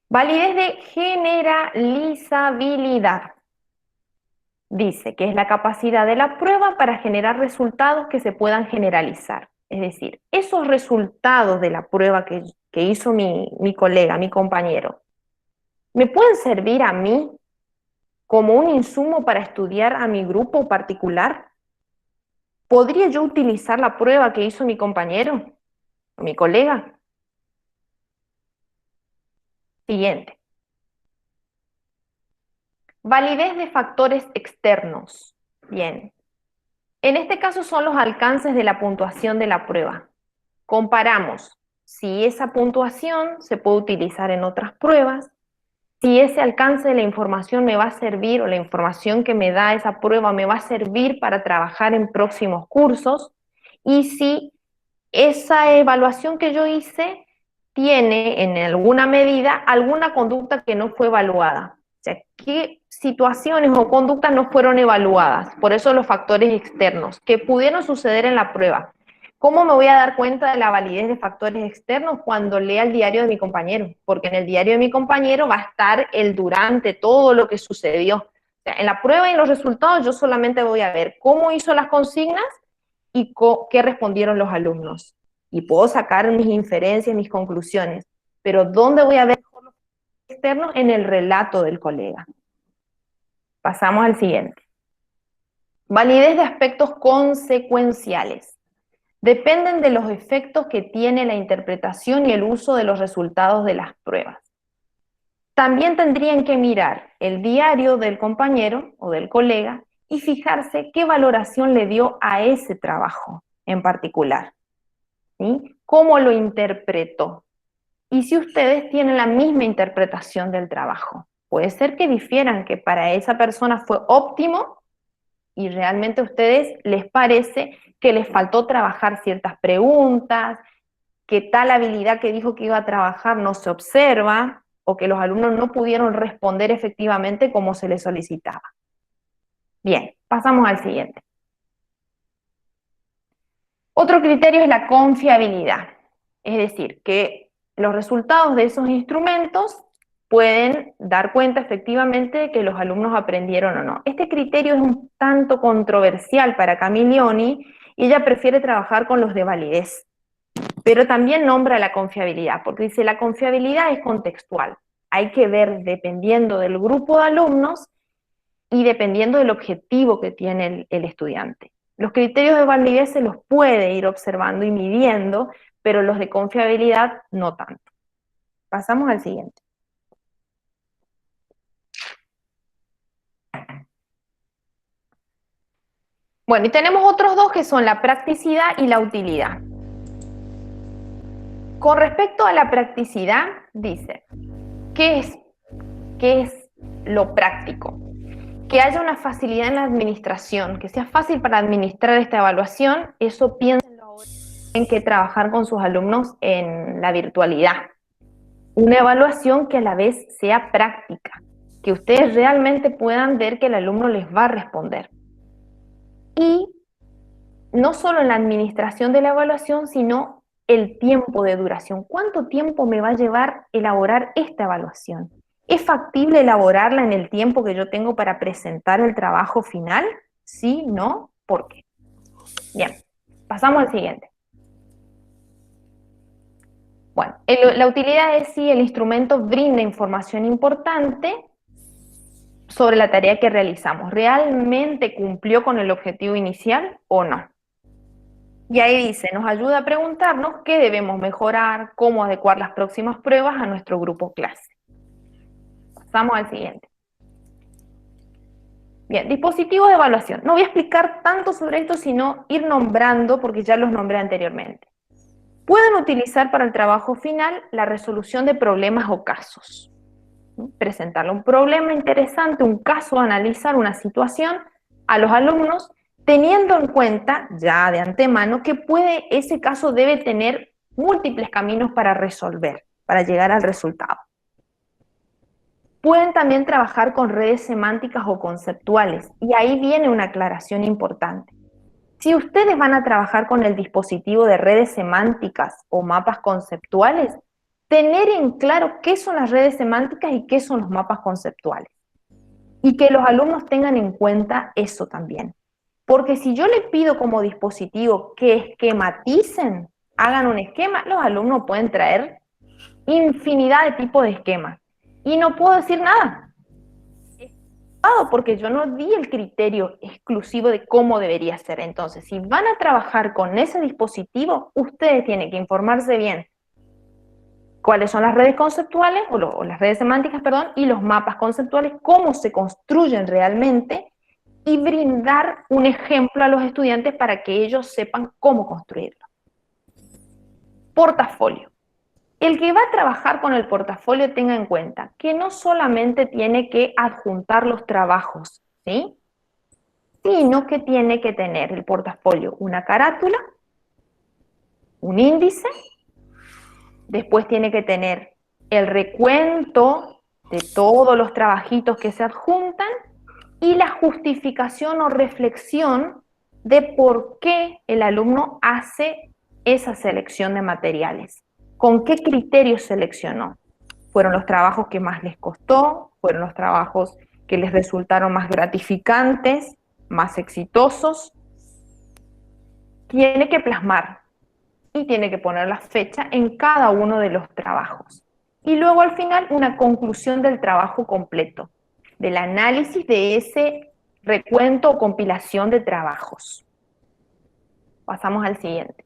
Validez de generalizabilidad. Dice que es la capacidad de la prueba para generar resultados que se puedan generalizar. Es decir, esos resultados de la prueba que hizo mi colega, mi compañero, ¿me pueden servir a mí como un insumo para estudiar a mi grupo particular? ¿Podría yo utilizar la prueba que hizo mi compañero o mi colega? Siguiente. Validez de factores externos. Bien. En este caso son los alcances de la puntuación de la prueba. Comparamos si esa puntuación se puede utilizar en otras pruebas, si ese alcance de la información me va a servir o la información que me da esa prueba me va a servir para trabajar en próximos cursos y si esa evaluación que yo hice tiene en alguna medida alguna conducta que no fue evaluada. O sea, ¿qué situaciones o conductas no fueron evaluadas? Por eso los factores externos que pudieron suceder en la prueba. ¿Cómo me voy a dar cuenta de la validez de factores externos? Cuando lea el diario de mi compañero, porque en el diario de mi compañero va a estar el durante, todo lo que sucedió. O sea, en la prueba y en los resultados yo solamente voy a ver cómo hizo las consignas y qué respondieron los alumnos. Y puedo sacar mis inferencias, mis conclusiones, pero ¿dónde voy a ver los externos? En el relato del colega. Pasamos al siguiente. Validez de aspectos consecuenciales. Dependen de los efectos que tiene la interpretación y el uso de los resultados de las pruebas. También tendrían que mirar el diario del compañero o del colega y fijarse qué valoración le dio a ese trabajo en particular, ¿sí? ¿Cómo lo interpretó? Y si ustedes tienen la misma interpretación del trabajo, puede ser que difieran, que para esa persona fue óptimo y realmente a ustedes les parece que les faltó trabajar ciertas preguntas, que tal habilidad que dijo que iba a trabajar no se observa, o que los alumnos no pudieron responder efectivamente como se les solicitaba. Bien, pasamos al siguiente. Otro criterio es la confiabilidad, es decir, que los resultados de esos instrumentos pueden dar cuenta efectivamente de que los alumnos aprendieron o no. Este criterio es un tanto controversial para Camiglioni y ella prefiere trabajar con los de validez, pero también nombra la confiabilidad, porque dice la confiabilidad es contextual. Hay que ver dependiendo del grupo de alumnos y dependiendo del objetivo que tiene el estudiante. Los criterios de validez se los puede ir observando y midiendo, pero los de confiabilidad no tanto. Pasamos al siguiente. Bueno, y tenemos otros dos que son la practicidad y la utilidad. Con respecto a la practicidad, dice, ¿qué es lo práctico? Que haya una facilidad en la administración, que sea fácil para administrar esta evaluación. Eso piénsenlo ahora en que trabajar con sus alumnos en la virtualidad. Una evaluación que a la vez sea práctica, que ustedes realmente puedan ver que el alumno les va a responder. Y no solo en la administración de la evaluación, sino el tiempo de duración. ¿Cuánto tiempo me va a llevar elaborar esta evaluación? ¿Es factible elaborarla en el tiempo que yo tengo para presentar el trabajo final? ¿Sí? ¿No? ¿Por qué? Bien, pasamos al siguiente. Bueno, la utilidad es si el instrumento brinda información importante sobre la tarea que realizamos. ¿Realmente cumplió con el objetivo inicial o no? Y ahí dice, nos ayuda a preguntarnos qué debemos mejorar, cómo adecuar las próximas pruebas a nuestro grupo clase. Pasamos al siguiente. Bien, dispositivos de evaluación. No voy a explicar tanto sobre esto, sino ir nombrando, porque ya los nombré anteriormente. Pueden utilizar para el trabajo final la resolución de problemas o casos. Presentarle un problema interesante, un caso, analizar una situación a los alumnos, teniendo en cuenta ya de antemano que ese caso debe tener múltiples caminos para resolver, para llegar al resultado. Pueden también trabajar con redes semánticas o conceptuales, y ahí viene una aclaración importante. Si ustedes van a trabajar con el dispositivo de redes semánticas o mapas conceptuales, tener en claro qué son las redes semánticas y qué son los mapas conceptuales. Y que los alumnos tengan en cuenta eso también. Porque si yo les pido como dispositivo que esquematicen, hagan un esquema, los alumnos pueden traer infinidad de tipos de esquemas. Y no puedo decir nada. Porque yo no di el criterio exclusivo de cómo debería ser. Entonces, si van a trabajar con ese dispositivo, ustedes tienen que informarse bien cuáles son las redes conceptuales, o las redes semánticas, perdón, y los mapas conceptuales, cómo se construyen realmente, y brindar un ejemplo a los estudiantes para que ellos sepan cómo construirlo. Portafolio. El que va a trabajar con el portafolio tenga en cuenta que no solamente tiene que adjuntar los trabajos, ¿sí? Sino que tiene que tener el portafolio una carátula, un índice, después tiene que tener el recuento de todos los trabajitos que se adjuntan y la justificación o reflexión de por qué el alumno hace esa selección de materiales. ¿Con qué criterios seleccionó? ¿Fueron los trabajos que más les costó? ¿Fueron los trabajos que les resultaron más gratificantes, más exitosos? Tiene que plasmar y tiene que poner la fecha en cada uno de los trabajos. Y luego al final una conclusión del trabajo completo, del análisis de ese recuento o compilación de trabajos. Pasamos al siguiente.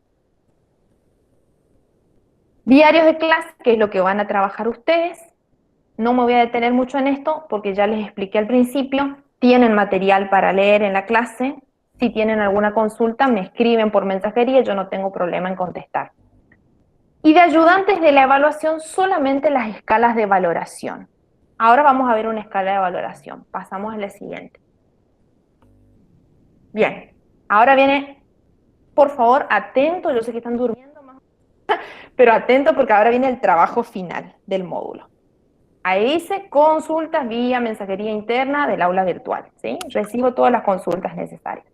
Diarios de clase, que es lo que van a trabajar ustedes. No me voy a detener mucho en esto porque ya les expliqué al principio. Tienen material para leer en la clase. Si tienen alguna consulta, me escriben por mensajería, yo no tengo problema en contestar. Y de ayudantes de la evaluación, solamente las escalas de valoración. Ahora vamos a ver una escala de valoración. Pasamos a la siguiente. Bien, ahora viene, por favor, atento, yo sé que están durmiendo más, pero atento porque ahora viene el trabajo final del módulo. Ahí dice consultas vía mensajería interna del aula virtual, ¿sí? Recibo todas las consultas necesarias.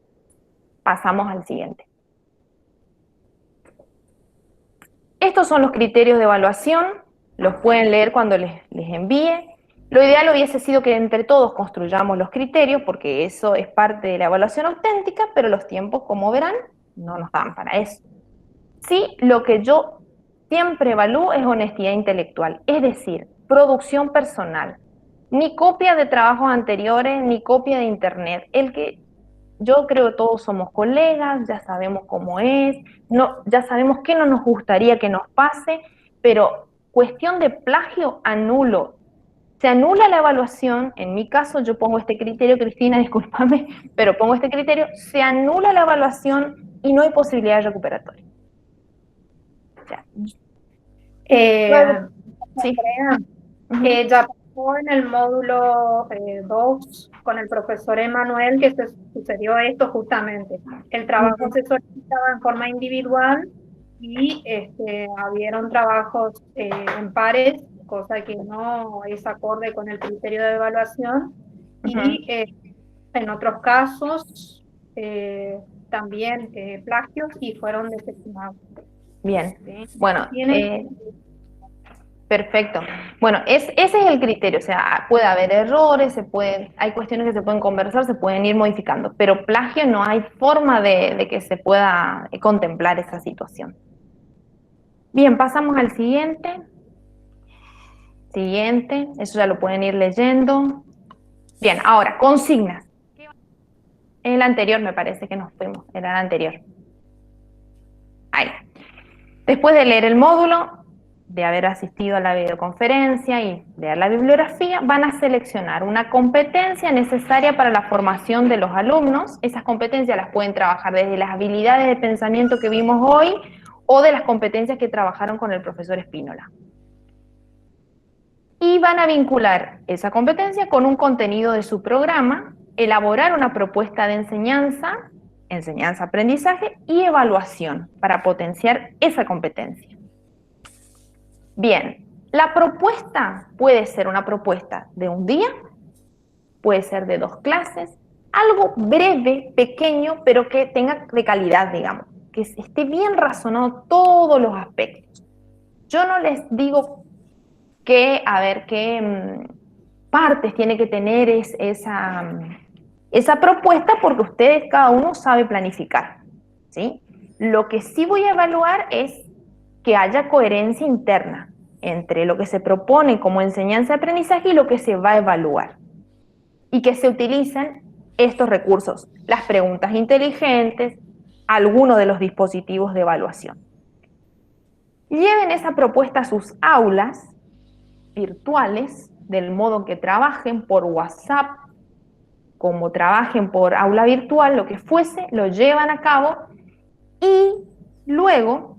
Pasamos al siguiente. estos son los criterios de evaluación, los pueden leer cuando les envíe. Lo ideal hubiese sido que entre todos construyamos los criterios, porque eso es parte de la evaluación auténtica, pero los tiempos, como verán, no nos dan para eso. Sí, lo que yo siempre evalúo es honestidad intelectual, es decir, producción personal. Ni copia de trabajos anteriores, ni copia de internet. Yo creo que todos somos colegas, ya sabemos cómo es, ya sabemos qué no nos gustaría que nos pase, pero cuestión de plagio, anulo. Se anula la evaluación, en mi caso yo pongo este criterio, Cristina, discúlpame, pero pongo este criterio, se anula la evaluación y no hay posibilidad de recuperatoria. Ya. Sí. Ya pasó en el módulo 2 con el profesor Emanuel que se sucedió esto justamente. El trabajo se solicitaba en forma individual y habieron trabajos en pares, cosa que no es acorde con el criterio de evaluación. Y en otros casos también plagios y fueron desestimados. Bien, ¿Sí? bueno, perfecto. Bueno, ese es el criterio, o sea, puede haber errores, hay cuestiones que se pueden conversar, se pueden ir modificando, pero plagio no hay forma de que se pueda contemplar esa situación. Bien, pasamos al siguiente. Siguiente, eso ya lo pueden ir leyendo. Bien, ahora, consignas. El anterior me parece que nos fuimos, era el anterior. Ahí. Después de leer el módulo, de haber asistido a la videoconferencia y leer la bibliografía, van a seleccionar una competencia necesaria para la formación de los alumnos. Esas competencias las pueden trabajar desde las habilidades de pensamiento que vimos hoy o de las competencias que trabajaron con el profesor Espínola. Y van a vincular esa competencia con un contenido de su programa, elaborar una propuesta de enseñanza, aprendizaje y evaluación para potenciar esa competencia. Bien, la propuesta puede ser una propuesta de un día, puede ser de 2 clases, algo breve, pequeño, pero que tenga de calidad, digamos, que esté bien razonado todos los aspectos. Yo no les digo qué partes tiene que tener esa propuesta, porque ustedes, cada uno sabe planificar, ¿sí? Lo que sí voy a evaluar es que haya coherencia interna entre lo que se propone como enseñanza-aprendizaje y lo que se va a evaluar. Y que se utilicen estos recursos, las preguntas inteligentes, algunos de los dispositivos de evaluación. Lleven esa propuesta a sus aulas virtuales, del modo que trabajen por WhatsApp, como trabajen por aula virtual, lo que fuese, lo llevan a cabo y luego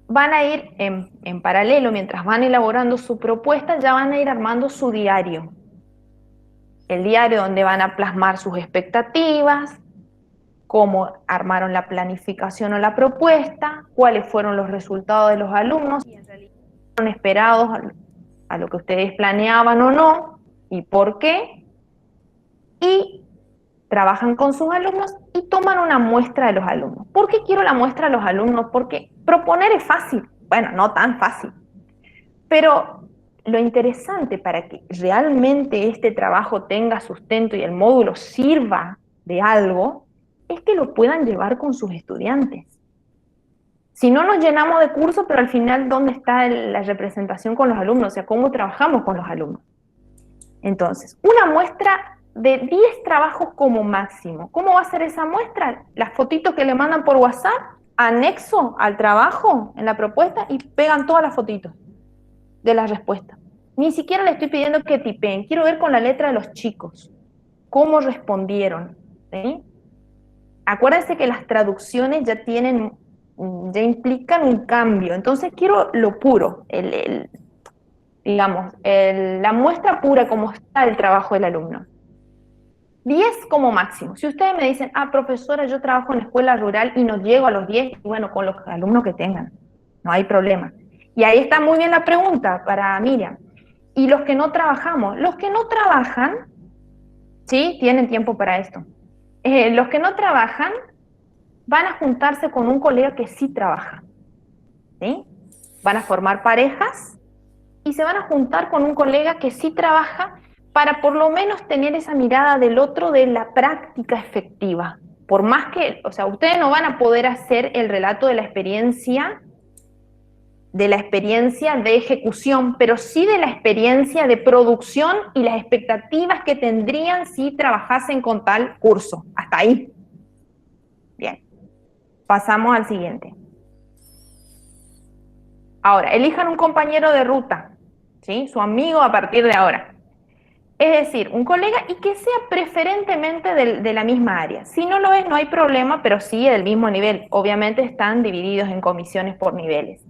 van a ir en paralelo, mientras van elaborando su propuesta, ya van a ir armando su diario. El diario donde van a plasmar sus expectativas, cómo armaron la planificación o la propuesta, cuáles fueron los resultados de los alumnos, si en realidad fueron esperados a lo que ustedes planeaban o no, y por qué. Y trabajan con sus alumnos y toman una muestra de los alumnos. ¿Por qué quiero la muestra de los alumnos? Porque proponer es fácil, bueno, no tan fácil, pero lo interesante para que realmente este trabajo tenga sustento y el módulo sirva de algo, es que lo puedan llevar con sus estudiantes. Si no, nos llenamos de cursos, pero al final, ¿dónde está la representación con los alumnos? O sea, ¿cómo trabajamos con los alumnos? Entonces, una muestra de 10 trabajos como máximo. ¿Cómo va a ser esa muestra? Las fotitos que le mandan por WhatsApp, anexo al trabajo en la propuesta y pegan todas las fotitos de las respuestas. Ni siquiera le estoy pidiendo que tipeen, quiero ver con la letra de los chicos cómo respondieron, ¿sí? Acuérdense que las traducciones ya implican un cambio, entonces quiero lo puro, la muestra pura como está el trabajo del alumno. 10 como máximo. Si ustedes me dicen, profesora, yo trabajo en escuela rural y no llego a los 10, bueno, con los alumnos que tengan, no hay problema. Y ahí está muy bien la pregunta para Miriam. ¿Y los que no trabajamos? Los que no trabajan, sí, tienen tiempo para esto. Los que no trabajan van a juntarse con un colega que sí trabaja. ¿sí? Van a formar parejas y se van a juntar con un colega que sí trabaja para por lo menos tener esa mirada del otro de la práctica efectiva. Por más que, o sea, ustedes no van a poder hacer el relato de la experiencia de ejecución, pero sí de la experiencia de producción y las expectativas que tendrían si trabajasen con tal curso. Hasta ahí. Bien. Pasamos al siguiente. Ahora, elijan un compañero de ruta, ¿sí? Su amigo a partir de ahora. Es decir, un colega y que sea preferentemente de la misma área. Si no lo es, no hay problema, pero sí del mismo nivel. Obviamente están divididos en comisiones por niveles.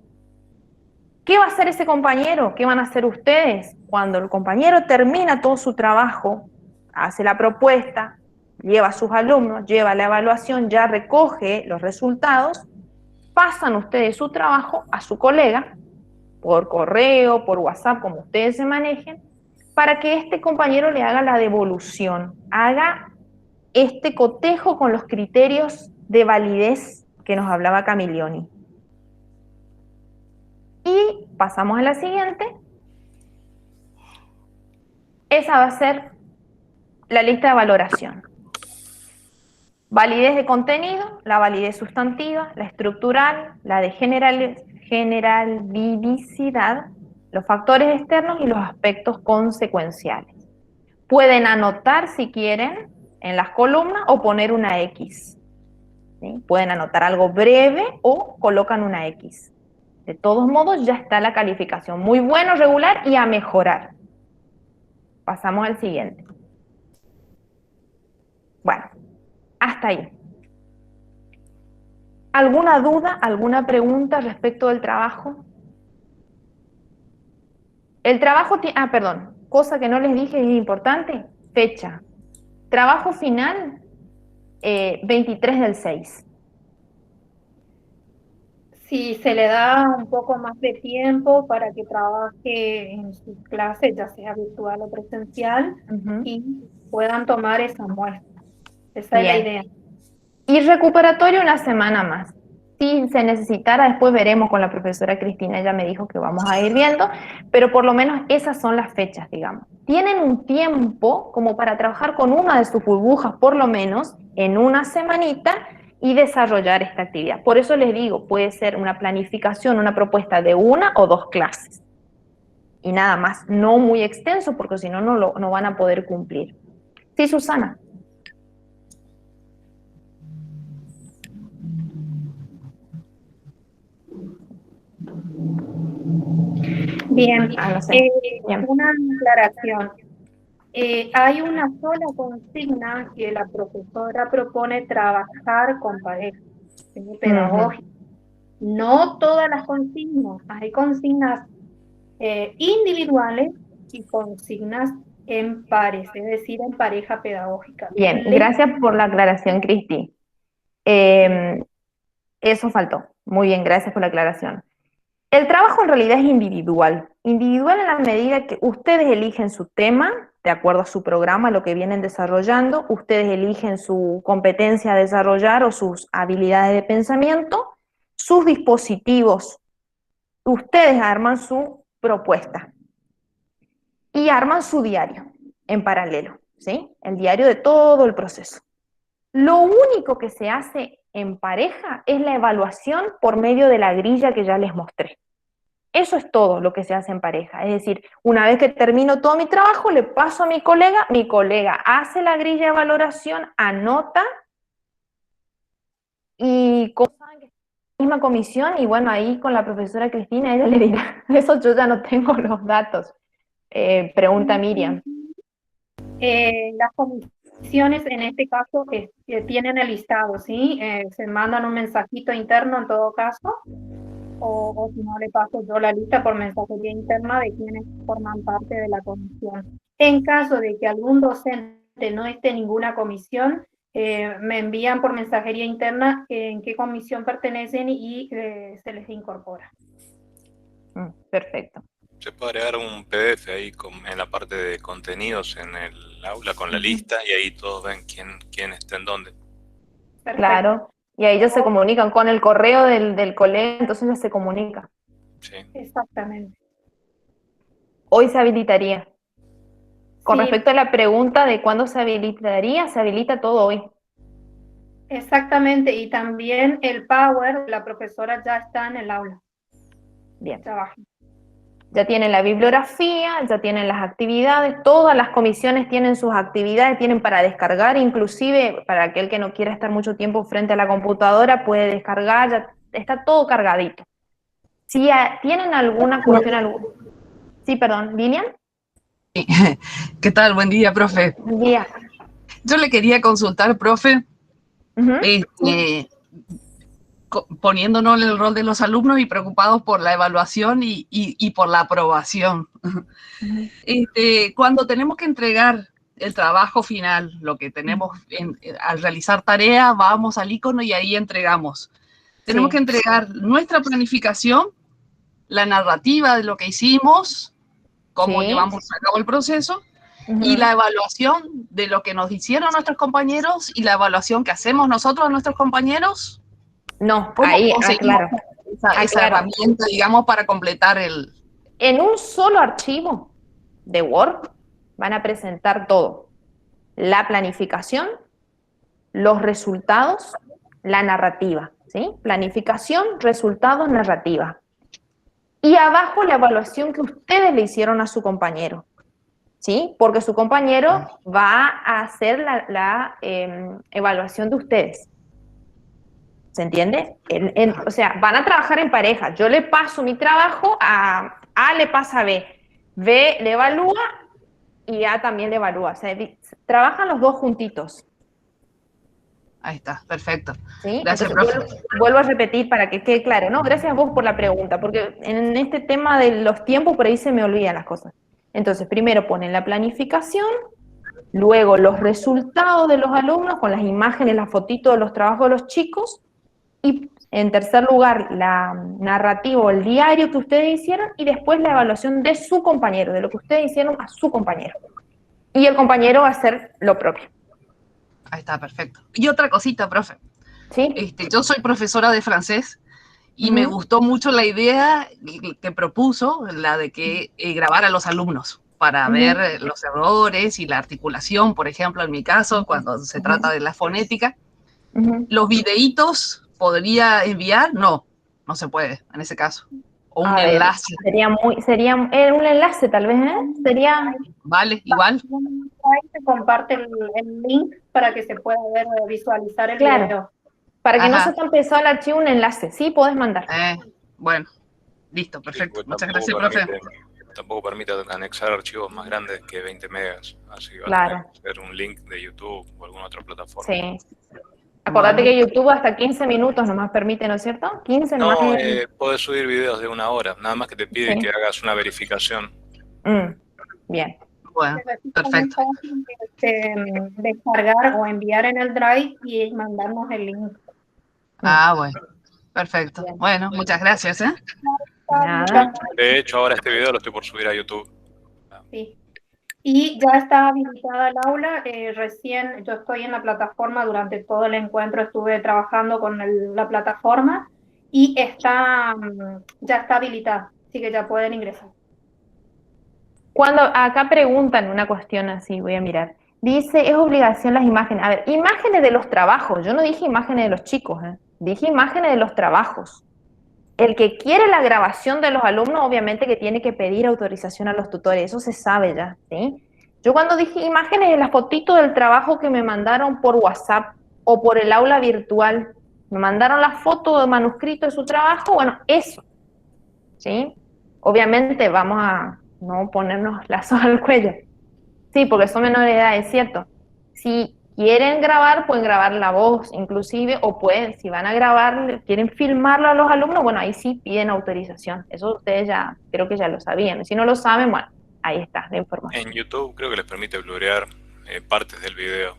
¿Qué va a hacer ese compañero? ¿Qué van a hacer ustedes? Cuando el compañero termina todo su trabajo, hace la propuesta, lleva a sus alumnos, lleva la evaluación, ya recoge los resultados, pasan ustedes su trabajo a su colega, por correo, por WhatsApp, como ustedes se manejen, para que este compañero le haga la devolución, haga este cotejo con los criterios de validez que nos hablaba Camilioni. Y pasamos a la siguiente. Esa va a ser la lista de valoración. Validez de contenido, la validez sustantiva, la estructural, la de generalicidad, los factores externos y los aspectos consecuenciales. Pueden anotar si quieren en las columnas o poner una X. ¿Sí? Pueden anotar algo breve o colocan una X. De todos modos, ya está la calificación. Muy bueno, regular y a mejorar. Pasamos al siguiente. Bueno, hasta ahí. ¿Alguna duda, alguna pregunta respecto del trabajo? El trabajo tiene... perdón. Cosa que no les dije y es importante. Fecha. Trabajo final, 23/6. Si se le da un poco más de tiempo para que trabaje en sus clases, ya sea virtual o presencial, y puedan tomar esa muestra. Esa es la idea. Y recuperatorio una semana más. Si se necesitara, después veremos con la profesora Cristina, ella me dijo que vamos a ir viendo, pero por lo menos esas son las fechas, digamos. Tienen un tiempo como para trabajar con una de sus burbujas, por lo menos, en una semanita, y desarrollar esta actividad. Por eso les digo, puede ser una planificación, una propuesta de 1 o 2 clases. Y nada más, no muy extenso, porque si no, no van a poder cumplir. Sí, Susana. Bien, no sé. Bien. Una aclaración. Hay una sola consigna que la profesora propone trabajar con parejas pedagógicas. No todas las consignas, hay consignas individuales y consignas en pares, es decir, en pareja pedagógica. Bien, gracias por la aclaración, Cristi. Eso faltó. Muy bien, gracias por la aclaración. El trabajo en realidad es individual. Individual en la medida que ustedes eligen su tema, de acuerdo a su programa, lo que vienen desarrollando, ustedes eligen su competencia a desarrollar o sus habilidades de pensamiento, sus dispositivos. Ustedes arman su propuesta y arman su diario en paralelo, ¿sí? El diario de todo el proceso. Lo único que se hace en pareja es la evaluación por medio de la grilla que ya les mostré. Eso es todo lo que se hace en pareja. Es decir, una vez que termino todo mi trabajo, le paso a mi colega hace la grilla de valoración, anota, y como saben que es la misma comisión, y bueno, ahí con la profesora Cristina, ella le dirá, eso yo ya no tengo los datos. Pregunta Miriam. Las comisiones en este caso tienen el listado, ¿sí? Se mandan un mensajito interno en todo caso, o si no le paso yo la lista por mensajería interna de quienes forman parte de la comisión. En caso de que algún docente no esté en ninguna comisión, me envían por mensajería interna en qué comisión pertenecen y se les incorpora. Perfecto. Se puede agregar un PDF ahí en la parte de contenidos en el aula con la lista y ahí todos ven quién está en dónde. Perfecto. Claro. Y ahí ellos se comunican con el correo del colegio, entonces ya se comunica. Sí. Exactamente. Hoy se habilitaría. Con Sí, respecto a la pregunta de cuándo se habilitaría, se habilita todo hoy. exactamente. Y también el Power, la profesora ya está en el aula. Bien. Trabajando. Ya tienen la bibliografía, ya tienen las actividades, todas las comisiones tienen sus actividades, tienen para descargar, inclusive para aquel que no quiera estar mucho tiempo frente a la computadora, puede descargar, ya está todo cargadito. Si tienen alguna cuestión, sí, perdón, Lilian. ¿Qué tal? Buen día, profe. Buen día. Yo le quería consultar, profe, Ujú. poniéndonos en el rol de los alumnos y preocupados por la evaluación y por la aprobación. Ujú. Cuando tenemos que entregar el trabajo final, lo que tenemos al realizar tarea, vamos al icono y ahí entregamos. Tenemos Sí. que entregar nuestra planificación, la narrativa de lo que hicimos, cómo Sí. llevamos a cabo el proceso, Ujú. y la evaluación de lo que nos hicieron nuestros compañeros y la evaluación que hacemos nosotros a nuestros compañeros. No, ¿Cómo ahí, conseguimos aclaro. esa herramienta, digamos, para completar el... En un solo archivo de Word van a presentar todo. La planificación, los resultados, la narrativa, ¿sí? Planificación, resultados, narrativa. Y abajo la evaluación que ustedes le hicieron a su compañero, ¿sí? Porque su compañero va a hacer la evaluación de ustedes. ¿Se entiende? O sea, van a trabajar en pareja. Yo le paso mi trabajo A le pasa a B. B le evalúa y A también le evalúa. O sea, trabajan los dos juntitos. Ahí está, perfecto. ¿Sí? Gracias, Entonces, profe. vuelvo a repetir para que quede claro, ¿no? Gracias a vos por la pregunta, porque en este tema de los tiempos por ahí se me olvidan las cosas. Entonces, primero ponen la planificación, luego los resultados de los alumnos con las imágenes, las fotitos de los trabajos de los chicos, y en tercer lugar, la narrativa o el diario que ustedes hicieron, y después la evaluación de su compañero, de lo que ustedes hicieron a su compañero. Y el compañero va a hacer lo propio. Ahí está, perfecto. Y otra cosita, profe. ¿Sí? Yo soy profesora de francés y me gustó mucho la idea que propuso, la de que grabar a los alumnos para ver los errores y la articulación, por ejemplo, en mi caso, cuando se trata de la fonética. ¿Los videitos podría enviar? No, no se puede en ese caso. O un enlace. Sería un enlace tal vez, ¿eh? Sería... Vale, igual. Ahí se comparte el link para que se pueda ver, visualizar el Claro. video. Para que no Ajá. sea tan pesado el archivo, un enlace. Sí, podés mandar. Bueno, listo, perfecto. Sí, Muchas gracias, profe. Tampoco permite anexar archivos más grandes que 20 megas. Así va Claro. a tener que ser un link de YouTube o alguna otra plataforma. Sí. Acordate Bueno. que YouTube hasta 15 minutos nomás permite, ¿no es cierto? 15 nomás. No, podés subir videos de 1 hora, nada más que te pide que hagas una verificación. Bien. Bueno, perfecto. Descargar o enviar en el Drive y mandarnos el link. Bueno, perfecto. Bien. Bueno, muchas gracias, ¿eh? Nada. De hecho, ahora este video lo estoy por subir a YouTube. Sí. Y ya está habilitada el aula. Recién yo estoy en la plataforma, durante todo el encuentro estuve trabajando con la plataforma y ya está habilitada, así que ya pueden ingresar. Cuando acá preguntan una cuestión así, voy a mirar. Dice, es obligación las imágenes. A ver, imágenes de los trabajos. Yo no dije imágenes de los chicos, ¿eh? Dije imágenes de los trabajos. El que quiere la grabación de los alumnos, obviamente que tiene que pedir autorización a los tutores, eso se sabe ya, ¿sí? Yo cuando dije imágenes de las fotitos del trabajo que me mandaron por WhatsApp o por el aula virtual, me mandaron la foto de manuscrito de su trabajo, bueno, eso, ¿sí? Obviamente vamos a no ponernos la soga al cuello, sí, porque son menores de edad, es cierto. Si quieren grabar, pueden grabar la voz inclusive, o pueden, si van a grabar, quieren filmarlo a los alumnos, bueno, ahí sí piden autorización. Eso ustedes ya, creo que ya lo sabían. Si no lo saben, bueno, ahí está la información. En YouTube creo que les permite blurear partes del video.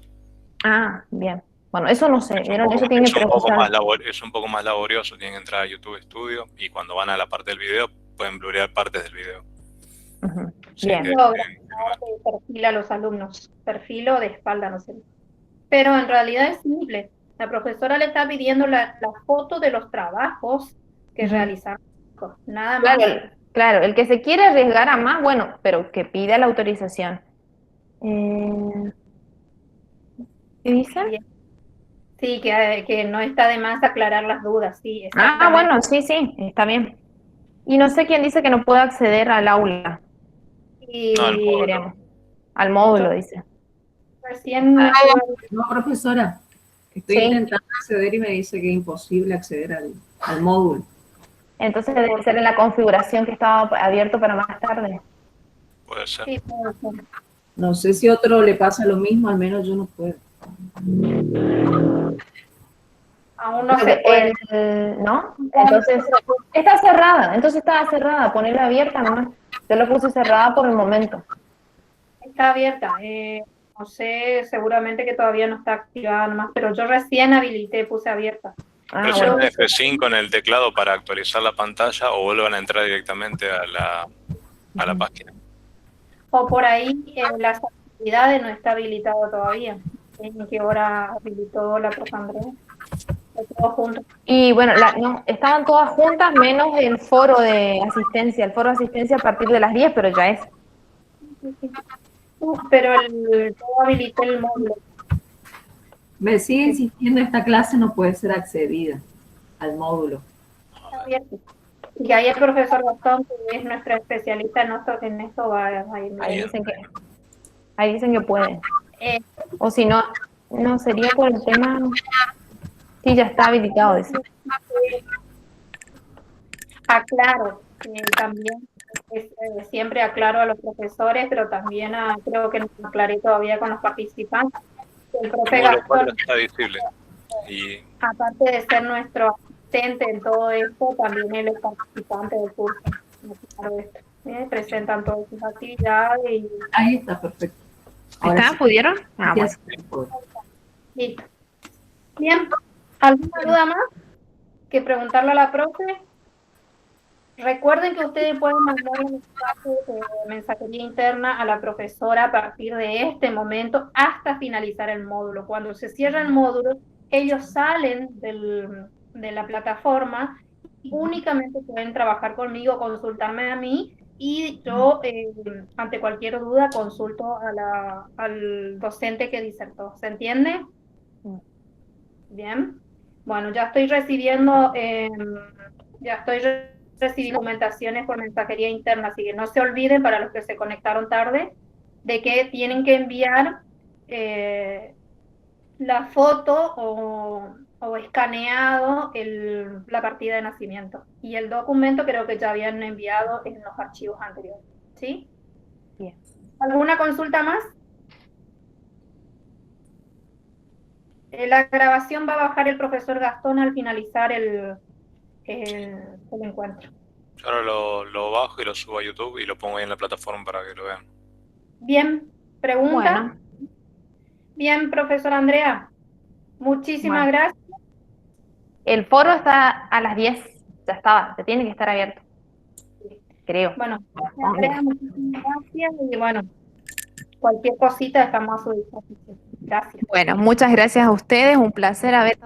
Ah, bien. Bueno, eso no sé, ¿vieron? Eso tiene que Es preguntar. un poco más laborioso, tienen que entrar a YouTube Studio y cuando van a la parte del video pueden blurear partes del video. Sí, Bien. Perfil a los alumnos, perfil o de espalda, no sé. Pero en realidad es simple. La profesora le está pidiendo la foto de los trabajos que realizaron, nada más. Claro, el que se quiere arriesgar a más, bueno, pero que pida la autorización. ¿Qué dice? Bien. Sí, que no está de más aclarar las dudas, sí, Ah, exactamente. bueno, sí, está bien. Y no sé quién dice que no puede acceder al aula. Y No, al módulo. Veremos. Al módulo, dice. recién No, profesora, estoy Sí. intentando acceder y me dice que es imposible acceder al módulo. Entonces debe ser en la configuración que estaba abierto para más tarde. Puede ser. sí, puede ser. No sé si a otro le pasa lo mismo, al menos yo no puedo. Aún no se puede. ¿No? Entonces, estaba cerrada, ponerla abierta nomás. Yo la puse cerrada por el momento. Está abierta. No sé, seguramente que todavía no está activada nomás, pero yo recién habilité, puse abierta. Presionen Bueno. F5 en el teclado para actualizar la pantalla o vuelvan a entrar directamente a la página. O por ahí las actividades no está habilitado todavía. ¿En qué hora habilitó la profe Andrea? Todos juntos. Y bueno, no, estaban todas juntas menos el foro de asistencia. El foro de asistencia a partir de las 10, pero ya es. Pero yo habilité el módulo. Me sigue insistiendo, esta clase no puede ser accedida al módulo. Está abierto. Y ahí el profesor Gastón, que es nuestro especialista en esto, va a ir. Ahí dicen que pueden. O si no, no sería por el tema. Sí, ya está habilitado, dice. Aclaro, también siempre aclaro a los profesores, pero también creo que no aclaré todavía con los participantes. El profe El módulo Gastón, 4 está visible. Y aparte de ser nuestro asistente en todo esto, también él es participante del curso. Claro, esto. Presentan todas sus actividades y Ahí está, perfecto. Ahora ¿Está? sí. ¿Pudieron? Ah, Ya bueno. se puede. listo. Bien, ¿alguna duda más que preguntarle a la profe? Recuerden que ustedes pueden mandar un mensaje de mensajería interna a la profesora a partir de este momento hasta finalizar el módulo. Cuando se cierra el módulo, ellos salen de la plataforma y únicamente pueden trabajar conmigo, consultarme a mí y yo, ante cualquier duda, consulto al docente que disertó. ¿Se entiende? Bien. Bueno, ya estoy recibiendo documentaciones por mensajería interna, así que no se olviden, para los que se conectaron tarde, de que tienen que enviar la foto o escaneado la partida de nacimiento. Y el documento creo que ya habían enviado en los archivos anteriores. ¿Sí? Bien. ¿Alguna consulta más? La grabación va a bajar el profesor Gastón al finalizar el encuentro. yo ahora lo bajo y lo subo a YouTube y lo pongo ahí en la plataforma para que lo vean. Bien, ¿pregunta? Bueno, Bien, profesora Andrea, muchísimas Bueno. gracias. el foro está a las 10. Ya estaba, se tiene que estar abierto. Creo. Bueno, Andrea, muchísimas gracias y bueno, cualquier cosita estamos a su disposición. Gracias. Bueno, muchas gracias a ustedes. Un placer haber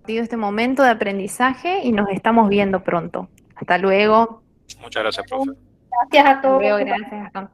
tenido este momento de aprendizaje y nos estamos viendo pronto. Hasta luego. Muchas gracias, profe. Gracias a Hasta todos. luego, gracias, Gastón.